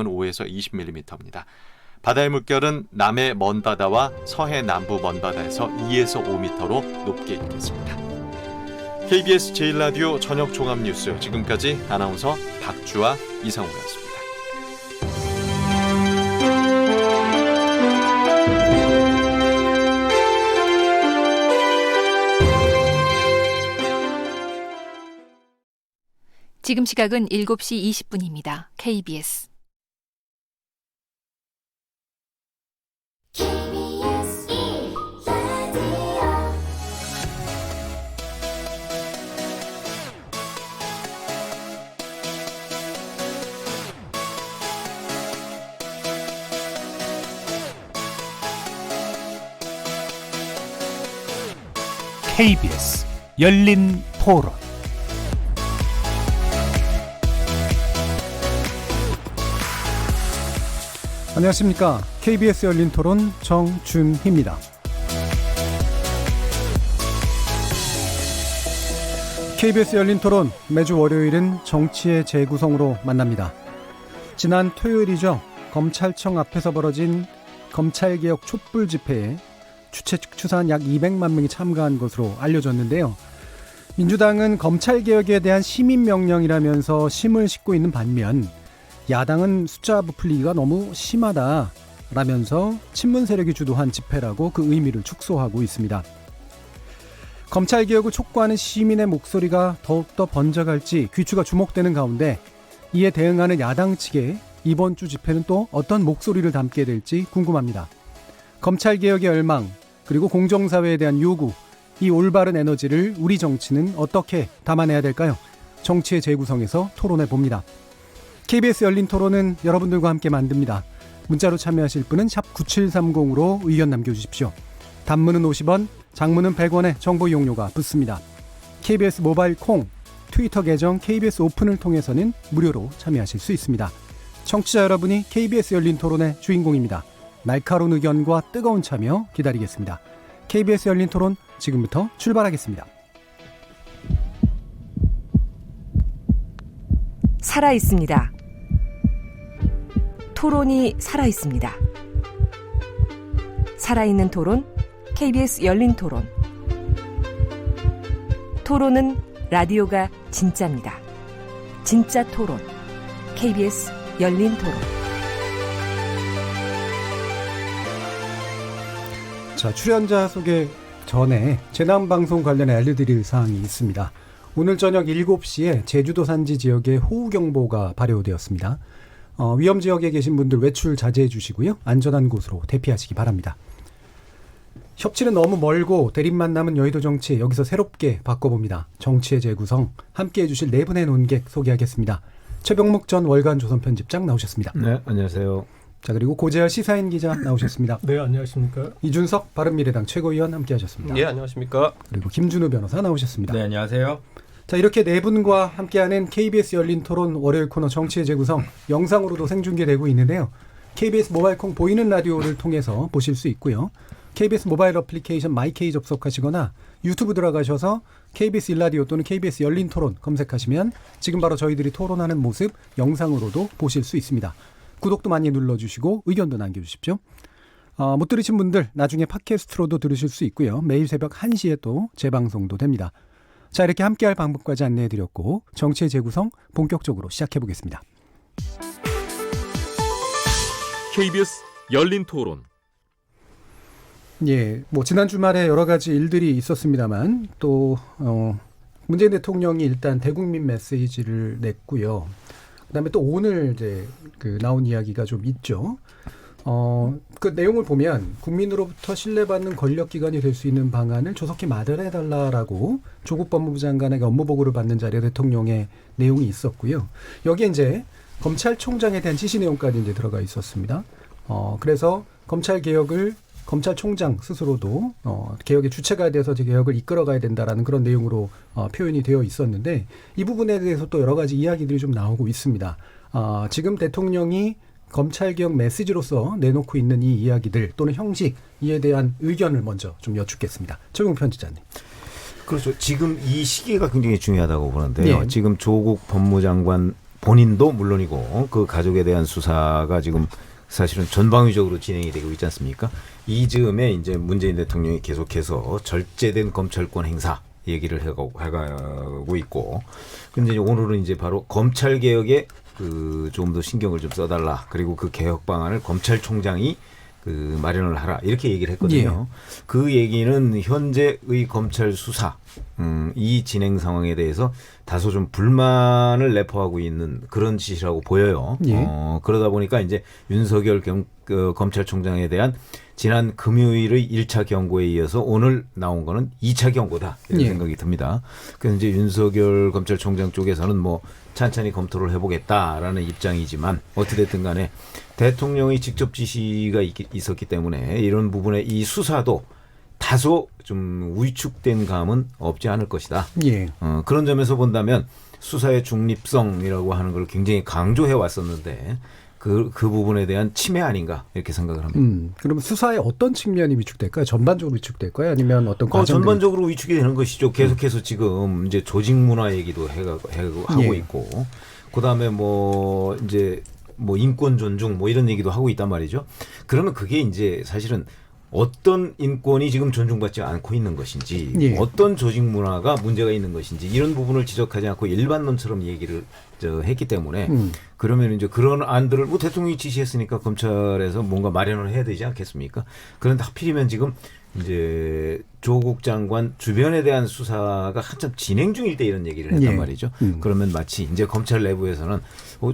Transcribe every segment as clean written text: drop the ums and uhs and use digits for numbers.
5에서 20mm입니다. 바다의 물결은 남해 먼바다와 서해 남부 먼바다에서 2에서 5m로 높게 일겠습니다. KBS 제1라디오 저녁 종합뉴스, 지금까지 아나운서 박주아, 이상우였습니다. 지금 시각은 7시 20분입니다. KBS KBS 열린 토론. 안녕하십니까. KBS 열린 토론 정준희입니다. KBS 열린 토론, 매주 월요일은 정치의 재구성으로 만납니다. 지난 토요일이죠. 검찰청 앞에서 벌어진 검찰개혁 촛불 집회에 추산 약 200만 명이 참가한 것으로 알려졌는데요. 민주당은 검찰개혁에 대한 시민명령이라면서 심을 싣고 있는 반면, 야당은 숫자 부풀리기가 너무 심하다라면서 친문 세력이 주도한 집회라고 그 의미를 축소하고 있습니다. 검찰개혁을 촉구하는 시민의 목소리가 더욱더 번져갈지 귀추가 주목되는 가운데, 이에 대응하는 야당 측의 이번 주 집회는 또 어떤 목소리를 담게 될지 궁금합니다. 검찰개혁의 열망, 그리고 공정사회에 대한 요구, 이 올바른 에너지를 우리 정치는 어떻게 담아내야 될까요? 정치의 재구성에서 토론해 봅니다. KBS 열린 토론은 여러분들과 함께 만듭니다. 문자로 참여하실 분은 샵 9730으로 의견 남겨주십시오. 단문은 50원, 장문은 100원의 정보 이용료가 붙습니다. KBS 모바일 콩, 트위터 계정 KBS 오픈을 통해서는 무료로 참여하실 수 있습니다. 청취자 여러분이 KBS 열린 토론의 주인공입니다. 날카로운 의견과 뜨거운 참여 기다리겠습니다. KBS 열린 토론 지금부터 출발하겠습니다. 살아있습니다. 토론이 살아있습니다. 살아있는 토론, KBS 열린 토론. 토론은 라디오가 진짜입니다. 진짜 토론, KBS 열린 토론. 자, 출연자 소개 전에 재난방송 관련해 알려드릴 사항이 있습니다. 오늘 저녁 7시에 제주도 산지 지역에 호우경보가 발효되었습니다. 위험지역에 계신 분들 외출 자제해 주시고요. 안전한 곳으로 대피하시기 바랍니다. 협치는 너무 멀고 대립만 남은 여의도 정치, 여기서 새롭게 바꿔봅니다. 정치의 재구성, 함께해 주실 네 분의 논객 소개하겠습니다. 최병묵 전 월간 조선 편집장 나오셨습니다. 네, 안녕하세요. 자, 그리고 고재열 시사인 기자 나오셨습니다. 네, 안녕하십니까. 이준석 바른미래당 최고위원 함께하셨습니다. 네, 안녕하십니까. 그리고 김준우 변호사 나오셨습니다. 네, 안녕하세요. 자, 이렇게 네 분과 함께하는 KBS 열린 토론 월요일 코너 정치의 재구성, 영상으로도 생중계되고 있는데요. KBS 모바일 콩 보이는 라디오를 통해서 보실 수 있고요. KBS 모바일 어플리케이션 마이케이 접속하시거나 유튜브 들어가셔서 KBS 일라디오 또는 KBS 열린 토론 검색하시면 지금 바로 저희들이 토론하는 모습 영상으로도 보실 수 있습니다. 구독도 많이 눌러주시고 의견도 남겨주십시오. 못 들으신 분들 나중에 팟캐스트로도 들으실 수 있고요. 매일 새벽 1시에 또 재방송도 됩니다. 자, 이렇게 함께할 방법까지 안내해드렸고 정치의 재구성 본격적으로 시작해보겠습니다. KBS 열린 토론. 예, 지난 주말에 여러 가지 일들이 있었습니다만 또 문재인 대통령이 일단 대국민 메시지를 냈고요. 그다음에 또 오늘 이제 나온 이야기가 좀 있죠. 그 내용을 보면 국민으로부터 신뢰받는 권력기관이 될 수 있는 방안을 조속히 마련해달라라고 조국 법무부 장관에게 업무 보고를 받는 자리에 대통령의 내용이 있었고요. 여기에 이제 검찰총장에 대한 지시 내용까지 이제 들어가 있었습니다. 그래서 검찰총장 스스로도 개혁의 주체가 돼서 개혁을 이끌어가야 된다라는 그런 내용으로 표현이 되어 있었는데, 이 부분에 대해서 또 여러 가지 이야기들이 좀 나오고 있습니다. 지금 대통령이 검찰개혁 메시지로서 내놓고 있는 이 이야기들 또는 형식, 이에 대한 의견을 먼저 좀 여쭙겠습니다. 최용 편집장님. 그렇죠. 지금 이 시기가 굉장히 중요하다고 보는데요. 네. 지금 조국 법무장관 본인도 물론이고 그 가족에 대한 수사가 지금 사실은 전방위적으로 진행이 되고 있지 않습니까? 이 즈음에 이제 문재인 대통령이 계속해서 절제된 검찰권 행사 얘기를 해가고 있고, 근데 이제 오늘은 이제 바로 검찰 개혁에 그 좀 더 신경을 좀 써달라. 그리고 그 개혁 방안을 검찰총장이 그 마련을 하라 이렇게 얘기를 했거든요. 그 얘기는 현재의 검찰 수사 이 진행 상황에 대해서 다소 좀 불만을 내포하고 있는 그런 짓이라고 보여요. 그러다 보니까 이제 윤석열 검찰총장에 대한 지난 금요일의 1차 경고에 이어서 오늘 나온 거는 2차 경고다 이런 생각이 듭니다. 그래서 이제 윤석열 검찰총장 쪽에서는 뭐 찬찬히 검토를 해보겠다라는 입장이지만 어찌됐든 간에 대통령의 직접 지시가 있었기 때문에 이런 부분에 이 수사도 다소 좀 위축된 감은 없지 않을 것이다. 그런 점에서 본다면 수사의 중립성이라고 하는 걸 굉장히 강조해 왔었는데 그 부분에 대한 침해 아닌가 이렇게 생각을 합니다. 그럼 수사의 어떤 측면이 위축될까요? 전반적으로 위축될까요? 아니면 어떤 과정들이? 전반적으로 위축이 되는 것이죠. 계속해서 지금 이제 조직 문화 얘기도 하고 있고, 그다음에 뭐 이제 뭐 인권 존중 뭐 이런 얘기도 하고 있단 말이죠. 그러면 그게 이제 사실은 어떤 인권이 지금 존중받지 않고 있는 것인지, 어떤 조직 문화가 문제가 있는 것인지 이런 부분을 지적하지 않고 일반론처럼 얘기를 했기 때문에 그러면 이제 그런 안들을 뭐 대통령이 지시했으니까 검찰에서 뭔가 마련을 해야 되지 않겠습니까? 그런데 하필이면 지금 이제 조국 장관 주변에 대한 수사가 한참 진행 중일 때 이런 얘기를 했단 말이죠. 그러면 마치 이제 검찰 내부에서는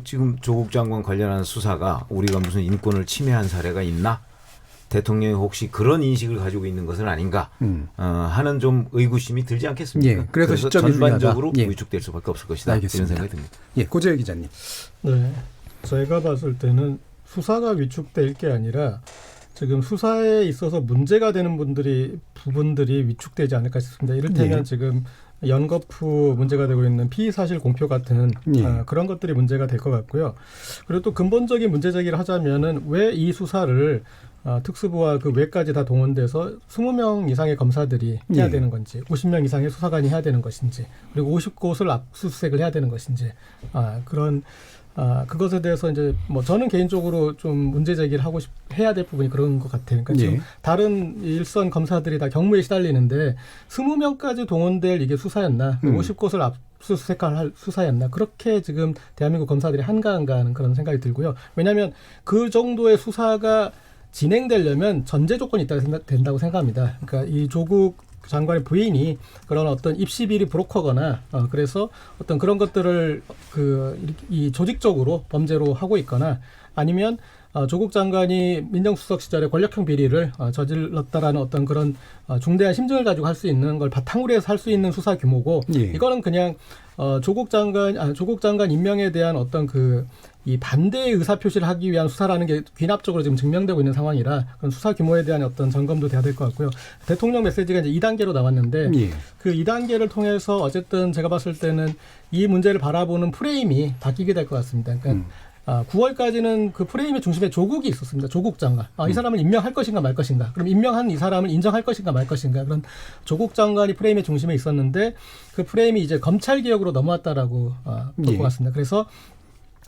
지금 조국 장관 관련한 수사가 우리가 무슨 인권을 침해한 사례가 있나? 대통령이 혹시 그런 인식을 가지고 있는 것은 아닌가 하는 좀 의구심이 들지 않겠습니까? 그래서 시점이 전반적으로 중요하다. 위축될 수밖에 없을 것이다. 알겠습니다. 이런 생각이 듭니다. 고재열 기자님. 네, 제가 봤을 때는 수사가 위축될 게 아니라 지금 수사에 있어서 문제가 되는 부분들이 위축되지 않을까 싶습니다. 이를테면 지금 연거푸 문제가 되고 있는 피의사실 공표 같은 그런 것들이 문제가 될 것 같고요. 그리고 또 근본적인 문제 제기를 하자면은 왜 이 수사를 특수부와 그 외까지 다 동원돼서 20명 이상의 검사들이 해야 되는 건지, 50명 이상의 수사관이 해야 되는 것인지, 그리고 50곳을 압수수색을 해야 되는 것인지, 그것에 대해서 이제 뭐 저는 개인적으로 좀 문제 제기를 해야 될 부분이 그런 것 같아요. 그러니까 지금 다른 일선 검사들이 다 경무에 시달리는데 20명까지 동원될 이게 수사였나, 50곳을 압수수색할 수사였나, 그렇게 지금 대한민국 검사들이 한가한가 하는 그런 생각이 들고요. 왜냐하면 그 정도의 수사가 진행되려면 전제 조건이 된다고 생각합니다. 그러니까 이 조국 장관의 부인이 그런 어떤 입시비리 브로커거나 그래서 어떤 그런 것들을 이 조직적으로 범죄로 하고 있거나, 아니면 조국 장관이 민정수석 시절에 권력형 비리를 저질렀다라는 어떤 그런 중대한 심증을 가지고 할 수 있는 걸 바탕으로 해서 할 수 있는 수사 규모고, 이거는 그냥 조국 장관 임명에 대한 어떤 이 반대의 의사표시를 하기 위한 수사라는 게 귀납적으로 지금 증명되고 있는 상황이라 그런 수사 규모에 대한 어떤 점검도 돼야 될 것 같고요. 대통령 메시지가 이제 2단계로 나왔는데 그 2단계를 통해서 어쨌든 제가 봤을 때는 이 문제를 바라보는 프레임이 바뀌게 될 것 같습니다. 그러니까 9월까지는 그 프레임의 중심에 조국이 있었습니다. 조국 장관. 이 사람을 임명할 것인가 말 것인가. 그럼 임명한 이 사람을 인정할 것인가 말 것인가. 그런 조국 장관이 프레임의 중심에 있었는데 그 프레임이 이제 검찰 개혁으로 넘어왔다라고 볼 것 같습니다. 그래서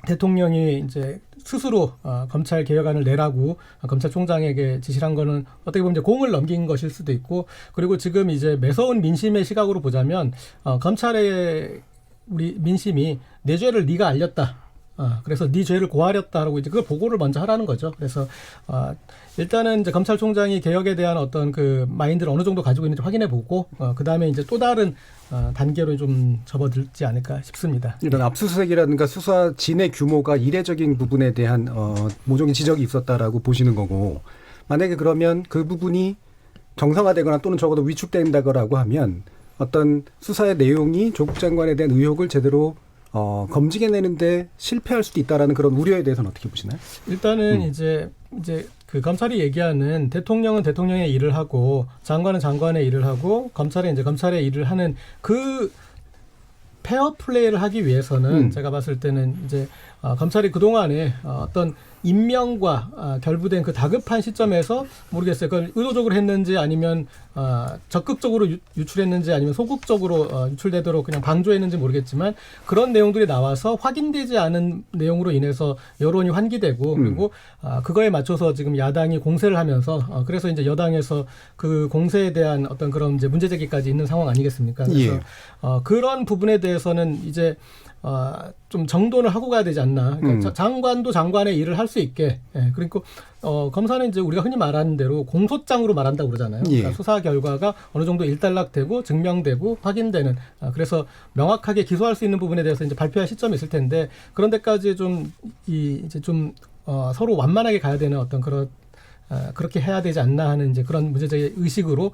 대통령이 이제 스스로 검찰 개혁안을 내라고 검찰총장에게 지시를 한 거는 어떻게 보면 이제 공을 넘긴 것일 수도 있고, 그리고 지금 이제 매서운 민심의 시각으로 보자면 검찰의 우리 민심이 내 죄를 네가 알렸다. 그래서 네 죄를 고하렸다라고 이제 그걸 보고를 먼저 하라는 거죠. 그래서 일단은 이제 검찰총장이 개혁에 대한 어떤 그 마인드를 어느 정도 가지고 있는지 확인해 보고 그 다음에 이제 또 다른 단계로 좀 접어들지 않을까 싶습니다. 이런 압수수색이라든가 수사 진의 규모가 이례적인 부분에 대한 모종의 지적이 있었다라고 보시는 거고, 만약에 그러면 그 부분이 정상화되거나 또는 적어도 위축된다거라고 하면 어떤 수사의 내용이 조국 장관에 대한 의혹을 제대로 검증해내는데 실패할 수도 있다라는 그런 우려에 대해서는 어떻게 보시나요? 일단은 이제 그 검찰이 얘기하는 대통령은 대통령의 일을 하고 장관은 장관의 일을 하고 검찰은 이제 검찰의 일을 하는 그 페어 플레이를 하기 위해서는 제가 봤을 때는 이제 검찰이 그동안에 어떤 임명과 결부된 그 다급한 시점에서 모르겠어요. 그걸 의도적으로 했는지 아니면 적극적으로 유출했는지 아니면 소극적으로 유출되도록 그냥 방조했는지 모르겠지만 그런 내용들이 나와서 확인되지 않은 내용으로 인해서 여론이 환기되고 그리고 그거에 맞춰서 지금 야당이 공세를 하면서 그래서 이제 여당에서 그 공세에 대한 어떤 그런 이제 문제 제기까지 있는 상황 아니겠습니까? 그래서 그런 부분에 대해서는 이제 좀 정돈을 하고 가야 되지 않나. 그러니까 장관도 장관의 일을 할 수 있게. 그리고 검사는 이제 우리가 흔히 말하는 대로 공소장으로 말한다고 그러잖아요. 그러니까 수사 결과가 어느 정도 일단락되고 증명되고 확인되는. 그래서 명확하게 기소할 수 있는 부분에 대해서 이제 발표할 시점이 있을 텐데 그런 데까지 좀 이제 좀 서로 완만하게 가야 되는 어떤 그런 그렇게 해야 되지 않나 하는 이제 그런 문제적 의식으로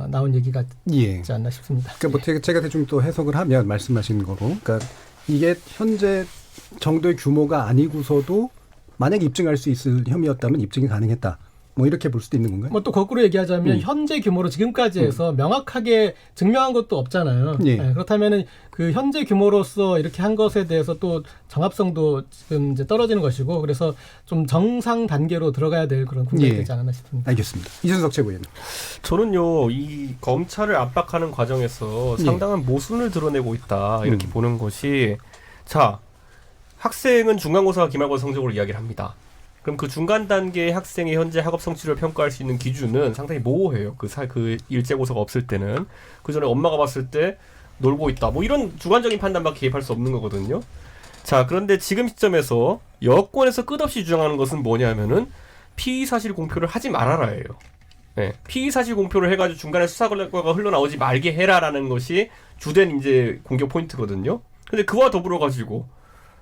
나온 얘기가 있지 않나 싶습니다. 그러니까 뭐 제가 대충 또 해석을 하면 말씀하신 거로, 그러니까 이게 현재 정도의 규모가 아니고서도 만약 입증할 수 있을 혐의였다면 입증이 가능했다. 뭐 이렇게 볼 수도 있는 건가요? 뭐 또 거꾸로 얘기하자면 현재 규모로 지금까지 해서 명확하게 증명한 것도 없잖아요. 그렇다면은 그 현재 규모로서 이렇게 한 것에 대해서 또 정합성도 지금 이제 떨어지는 것이고 그래서 좀 정상 단계로 들어가야 될 그런 국면이 되지 않았나 싶습니다. 알겠습니다. 이준석 최고위원. 저는요 이 검찰을 압박하는 과정에서 상당한 모순을 드러내고 있다 이렇게 보는 것이 자 학생은 중간고사와 기말고사 성적으로 이야기를 합니다. 그럼 그 중간 단계의 학생의 현재 학업 성취를 평가할 수 있는 기준은 상당히 모호해요. 그 일제고사가 없을 때는 그 전에 엄마가 봤을 때 놀고 있다. 뭐 이런 주관적인 판단밖에 개입할 수 없는 거거든요. 자 그런데 지금 시점에서 여권에서 끝없이 주장하는 것은 뭐냐면은 피의 사실 공표를 하지 말아라예요. 네, 피의 사실 공표를 해가지고 중간에 수사 결과가 흘러나오지 말게 해라라는 것이 주된 이제 공격 포인트거든요. 근데 그와 더불어 가지고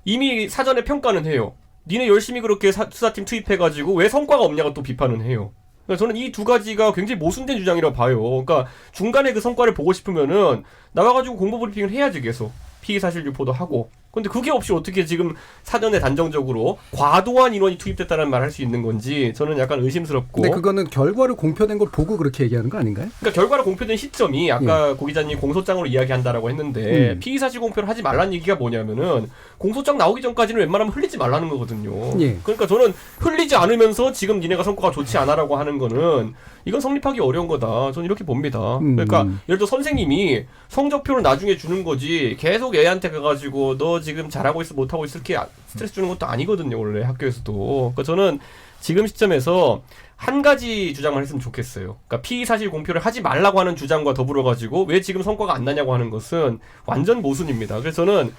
이미 사전에 평가는 해요. 니네 열심히 그렇게 수사팀 투입해가지고 왜 성과가 없냐고 또 비판은 해요. 그러니까 저는 이 두 가지가 굉장히 모순된 주장이라고 봐요. 그러니까 중간에 그 성과를 보고 싶으면은 나와가지고 공보 브리핑을 해야지 계속 피의 사실 유포도 하고. 근데 그게 없이 어떻게 지금 사전에 단정적으로 과도한 인원이 투입됐다는 말 할 수 있는 건지 저는 약간 의심스럽고. 근데 그거는 결과를 공표된 걸 보고 그렇게 얘기하는 거 아닌가요? 그러니까 결과를 공표된 시점이 아까 고 기자님 공소장으로 이야기한다라고 했는데 피의 사실 공표를 하지 말라는 얘기가 뭐냐면은 공소장 나오기 전까지는 웬만하면 흘리지 말라는 거거든요. 그러니까 저는 흘리지 않으면서 지금 니네가 성과가 좋지 않아라고 하는 거는 이건 성립하기 어려운 거다. 저는 이렇게 봅니다. 그러니까 예를 들어 선생님이 성적표를 나중에 주는 거지 계속 애한테 가가지고 너 지금 잘하고 있어 못하고 있어 이렇게 스트레스 주는 것도 아니거든요. 원래 학교에서도. 그러니까 저는 지금 시점에서 한 가지 주장만 했으면 좋겠어요. 그러니까 피의 사실 공표를 하지 말라고 하는 주장과 더불어 가지고 왜 지금 성과가 안 나냐고 하는 것은 완전 모순입니다. 그래서 저는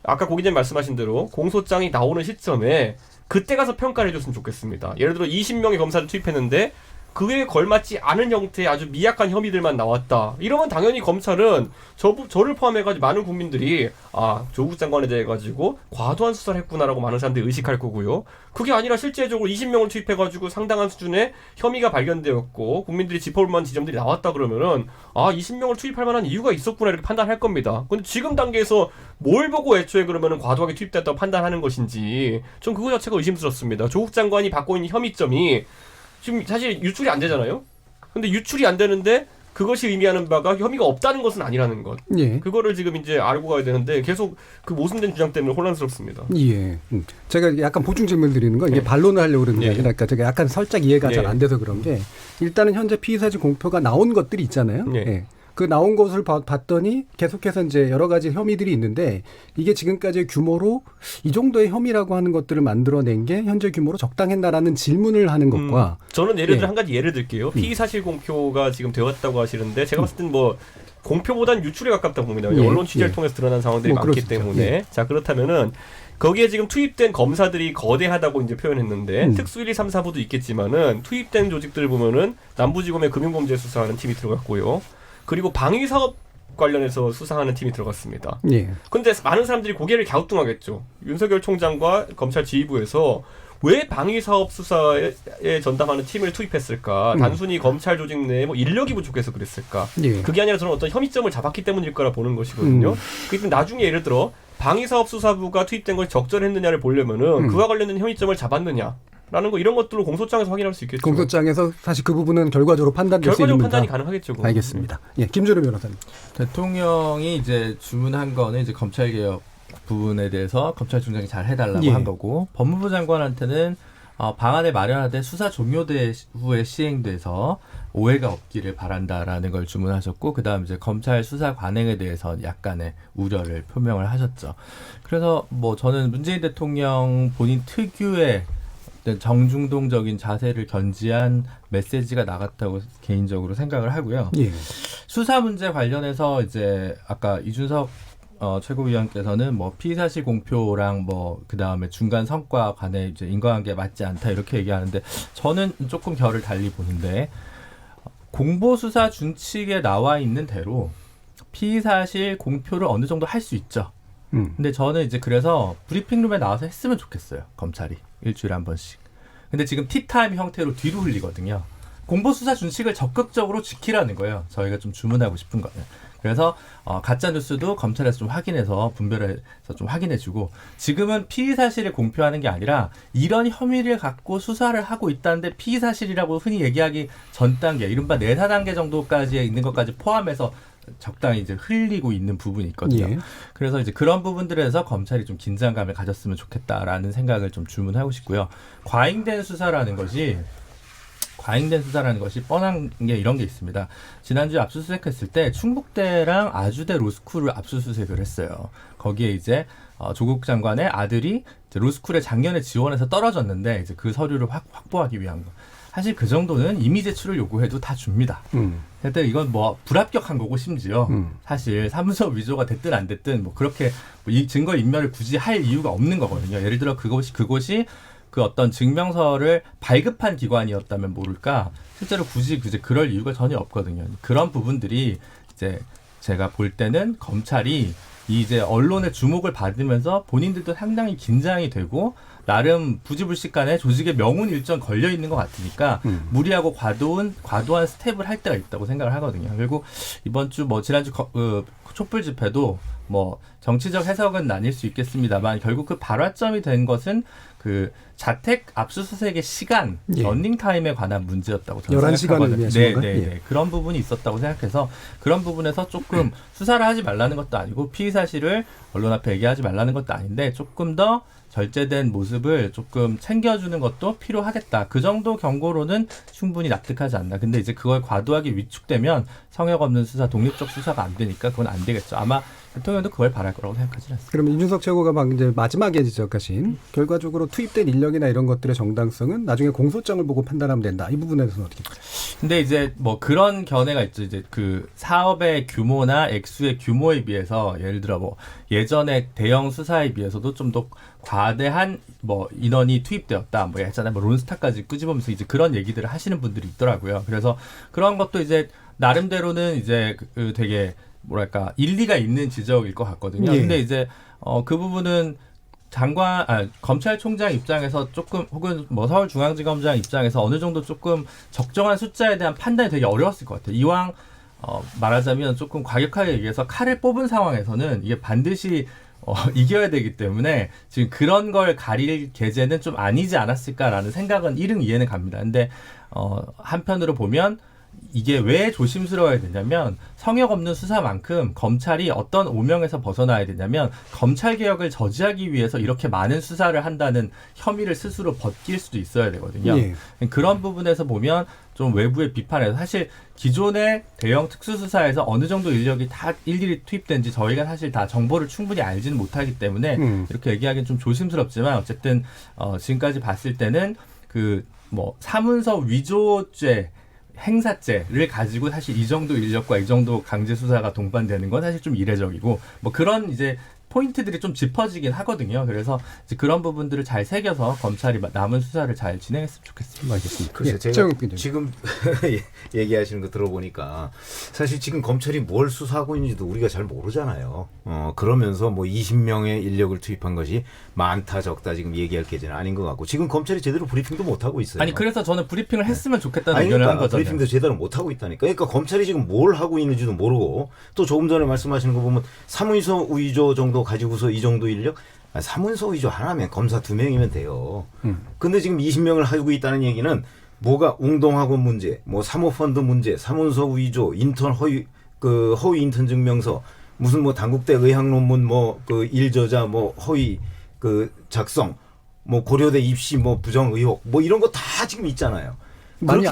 아까 고 기자님 말씀하신 대로 공소장이 나오는 시점에 그때 가서 평가를 해줬으면 좋겠습니다. 예를 들어 20명의 검사를 투입했는데 그에 걸맞지 않은 형태의 아주 미약한 혐의들만 나왔다. 이러면 당연히 검찰은 저를 포함해가지고 많은 국민들이 조국 장관에 대해 가지고 과도한 수사를 했구나라고 많은 사람들이 의식할 거고요. 그게 아니라 실제적으로 20명을 투입해가지고 상당한 수준의 혐의가 발견되었고 국민들이 짚어볼 만한 지점들이 나왔다 그러면은 20명을 투입할 만한 이유가 있었구나 이렇게 판단할 겁니다. 근데 지금 단계에서 뭘 보고 애초에 그러면은 과도하게 투입됐다고 판단하는 것인지 좀 그거 자체가 의심스럽습니다. 조국 장관이 받고 있는 혐의점이 지금 사실 유출이 안 되잖아요. 근데 유출이 안 되는데 그것이 의미하는 바가 혐의가 없다는 것은 아니라는 것. 그거를 지금 이제 알고 가야 되는데 계속 그 모순된 주장 때문에 혼란스럽습니다. 제가 약간 보충 질문 드리는 건 이게 반론을 하려고 그러는 게 아니라 그러니까 제가 약간 살짝 이해가 잘 안 돼서 그런 게 일단은 현재 피의사실 공표가 나온 것들이 있잖아요. 그 나온 것을 봤더니 계속해서 이제 여러 가지 혐의들이 있는데 이게 지금까지의 규모로 이 정도의 혐의라고 하는 것들을 만들어낸 게 현재 규모로 적당했나라는 질문을 하는 것과 저는 예를 들어 한 가지 예를 들게요. 피의 사실 공표가 지금 되었다고 하시는데 제가 봤을 땐 뭐 공표보다는 유출에 가깝다고 봅니다. 언론 취재를 통해서 드러난 상황들이 많기 때문에 자 그렇다면은 거기에 지금 투입된 검사들이 거대하다고 이제 표현했는데 특수 1, 2, 3, 4부도 있겠지만은 투입된 조직들을 보면은 남부지검의 금융범죄 수사하는 팀이 들어갔고요. 그리고 방위사업 관련해서 수사하는 팀이 들어갔습니다. 그런데 많은 사람들이 고개를 갸우뚱하겠죠. 윤석열 총장과 검찰 지휘부에서 왜 방위사업 수사에 전담하는 팀을 투입했을까? 단순히 검찰 조직 내에 뭐 인력이 부족해서 그랬을까? 그게 아니라 저는 어떤 혐의점을 잡았기 때문일 거라 보는 것이거든요. 그러니까 나중에 예를 들어 방위사업 수사부가 투입된 것이 적절했느냐를 보려면은 그와 관련된 혐의점을 잡았느냐? 라는 거 이런 것들로 공소장에서 확인할 수 있겠죠. 공소장에서 사실 그 부분은 결과적으로 판단될 수 있는 판단이 가능하겠죠. 그건. 알겠습니다. 김준우 변호사님. 대통령이 이제 주문한 거는 이제 검찰개혁 부분에 대해서 검찰총장이 잘 해달라고 예. 한 거고 법무부 장관한테는 방안을 마련하되 수사 종료된 후에 시행돼서 오해가 없기를 바란다라는 걸 주문하셨고 그다음 이제 검찰 수사 관행에 대해서 약간의 우려를 표명을 하셨죠. 그래서 뭐 저는 문재인 대통령 본인 특유의 어떤 정중동적인 자세를 견지한 메시지가 나갔다고 개인적으로 생각을 하고요. 예. 수사 문제 관련해서 이제 아까 이준석 최고위원께서는 뭐 피의사실 공표랑 뭐 그 다음에 중간 성과 간에 이제 인과관계 맞지 않다 이렇게 얘기하는데 저는 조금 결을 달리 보는데 공보수사 준칙에 나와 있는 대로 피의사실 공표를 어느 정도 할 수 있죠. 근데 저는 이제 그래서 브리핑룸에 나와서 했으면 좋겠어요. 검찰이 일주일에 한 번씩. 근데 지금 티타임 형태로 뒤로 흘리거든요. 공보수사 준칙을 적극적으로 지키라는 거예요. 저희가 좀 주문하고 싶은 거는. 그래서 가짜 뉴스도 검찰에서 좀 확인해서 분별해서 좀 확인해주고 지금은 피의 사실을 공표하는 게 아니라 이런 혐의를 갖고 수사를 하고 있다는데 피의 사실이라고 흔히 얘기하기 전 단계, 이른바 내사 단계 정도까지 있는 것까지 포함해서 적당히 이제 흘리고 있는 부분이 있거든요. 예. 그래서 이제 그런 부분들에서 검찰이 좀 긴장감을 가졌으면 좋겠다라는 생각을 좀 주문하고 싶고요. 과잉된 수사라는 것이 뻔한 게 이런 게 있습니다. 지난주에 압수수색했을 때 충북대랑 아주대 로스쿨을 압수수색을 했어요. 거기에 이제 조국 장관의 아들이 이제 로스쿨에 작년에 지원해서 떨어졌는데 이제 그 서류를 확보하기 위한 거. 사실 그 정도는 이미 제출을 요구해도 다 줍니다. 근데 이건 뭐 불합격한 거고 심지어 사실 사문서 위조가 됐든 안 됐든 뭐 그렇게 이 증거 인멸을 굳이 할 이유가 없는 거거든요. 예를 들어 그곳이 그 어떤 증명서를 발급한 기관이었다면 모를까 실제로 굳이 그럴 이유가 전혀 없거든요. 그런 부분들이 이제 제가 볼 때는 검찰이 이제 언론의 주목을 받으면서 본인들도 상당히 긴장이 되고 나름 부지불식간에 조직의 명운 일정 걸려 있는 것 같으니까 무리하고 과도한 스텝을 할 때가 있다고 생각을 하거든요. 결국 이번 주 뭐 지난주 촛불 집회도 뭐 정치적 해석은 나뉠 수 있겠습니다만 결국 그 발화점이 된 것은 그 자택 압수수색의 시간, 예. 러닝타임에 관한 문제였다고 저는 11시간을 생각하거든요. 의미하시는 건가요? 네. 예. 그런 부분이 있었다고 생각해서 그런 부분에서 조금 수사를 하지 말라는 것도 아니고 피의 사실을 언론 앞에 얘기하지 말라는 것도 아닌데 조금 더 절제된 모습을 조금 챙겨주는 것도 필요하겠다. 그 정도 경고로는 충분히 납득하지 않나. 근데 이제 그걸 과도하게 위축되면 성역 없는 수사, 독립적 수사가 안 되니까 그건 안 되겠죠. 아마 대통령도 그걸 바랄 거라고 생각하지는 않습니다. 그러면 이준석 최고가 막 이제 마지막에 지적하신 결과적으로 투입된 인력이나 이런 것들의 정당성은 나중에 공소장을 보고 판단하면 된다. 이 부분에서는 어떻게 될까요? 근데 이제 뭐 그런 견해가 있죠. 이제 그 사업의 규모나 액수의 규모에 비해서 예를 들어 뭐 예전에 대형 수사에 비해서도 좀 더 과대한 뭐 인원이 투입되었다. 뭐 예전에 뭐 론스타까지 끄집으면서 이제 그런 얘기들을 하시는 분들이 있더라고요. 그래서 그런 것도 이제 나름대로는 이제 그 되게 뭐랄까 일리가 있는 지적일 것 같거든요. 예. 근데 이제 그 부분은 검찰총장 입장에서 조금 혹은 뭐 서울중앙지검장 입장에서 어느 정도 조금 적정한 숫자에 대한 판단이 되게 어려웠을 것 같아요. 이왕 말하자면 조금 과격하게 얘기해서 칼을 뽑은 상황에서는 이게 반드시 이겨야 되기 때문에 지금 그런 걸 가릴 계제는 좀 아니지 않았을까라는 생각은 일응 이해는 갑니다. 근데 한편으로 보면 이게 왜 조심스러워야 되냐면 성역 없는 수사만큼 검찰이 어떤 오명에서 벗어나야 되냐면 검찰개혁을 저지하기 위해서 이렇게 많은 수사를 한다는 혐의를 스스로 벗길 수도 있어야 되거든요. 예. 그런 부분에서 보면 좀 외부의 비판에서 사실 기존의 대형 특수수사에서 어느 정도 인력이 다 일일이 투입된지 저희가 사실 다 정보를 충분히 알지는 못하기 때문에 이렇게 얘기하기는 좀 조심스럽지만 어쨌든 지금까지 봤을 때는 그 뭐 사문서 위조죄 행사죄를 가지고 사실 이 정도 인력과 이 정도 강제 수사가 동반되는 건 사실 좀 이례적이고 뭐 그런 이제 포인트들이 좀 짚어지긴 하거든요. 그래서 이제 그런 부분들을 잘 새겨서 검찰이 남은 수사를 잘 진행했으면 좋겠습니다. 알겠습니다. 글쎄 제가 지금 얘기하시는 거 들어보니까 사실 지금 검찰이 뭘 수사하고 있는지도 우리가 잘 모르잖아요. 그러면서 뭐 20명의 인력을 투입한 것이 많다 적다 지금 얘기할 계제는 아닌 것 같고 지금 검찰이 제대로 브리핑도 못 하고 있어요. 아니 그래서 저는 브리핑을 했으면 좋겠다는 의견을 한 거잖아요. 브리핑도 제대로 못 하고 있다니까. 그러니까 검찰이 지금 뭘 하고 있는지도 모르고 또 조금 전에 말씀하시는 거 보면 사문서 위조 정도 가지고서 이 정도 인력? 사문서 위조 하나면 검사 2명이면 돼요. 근데 지금 20명을 하고 있다는 얘기는 뭐가 웅동학원 문제, 뭐 사모펀드 문제, 사문서 위조, 인턴 허위 인턴 증명서, 무슨 뭐 단국대 의학 논문 뭐 그 일저자 뭐 허위 그 작성 뭐 고려대 입시 뭐 부정 의혹 뭐 이런 거 다 지금 있잖아요. 많이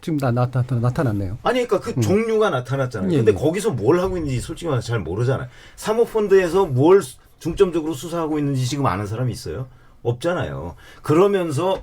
지금 나타났네요. 아니 그러니까 그 종류가 나타났잖아요. 근데 거기서 뭘 하고 있는지 솔직히 말해서 잘 모르잖아요. 사모펀드에서 뭘 중점적으로 수사하고 있는지 지금 아는 사람이 있어요? 없잖아요. 그러면서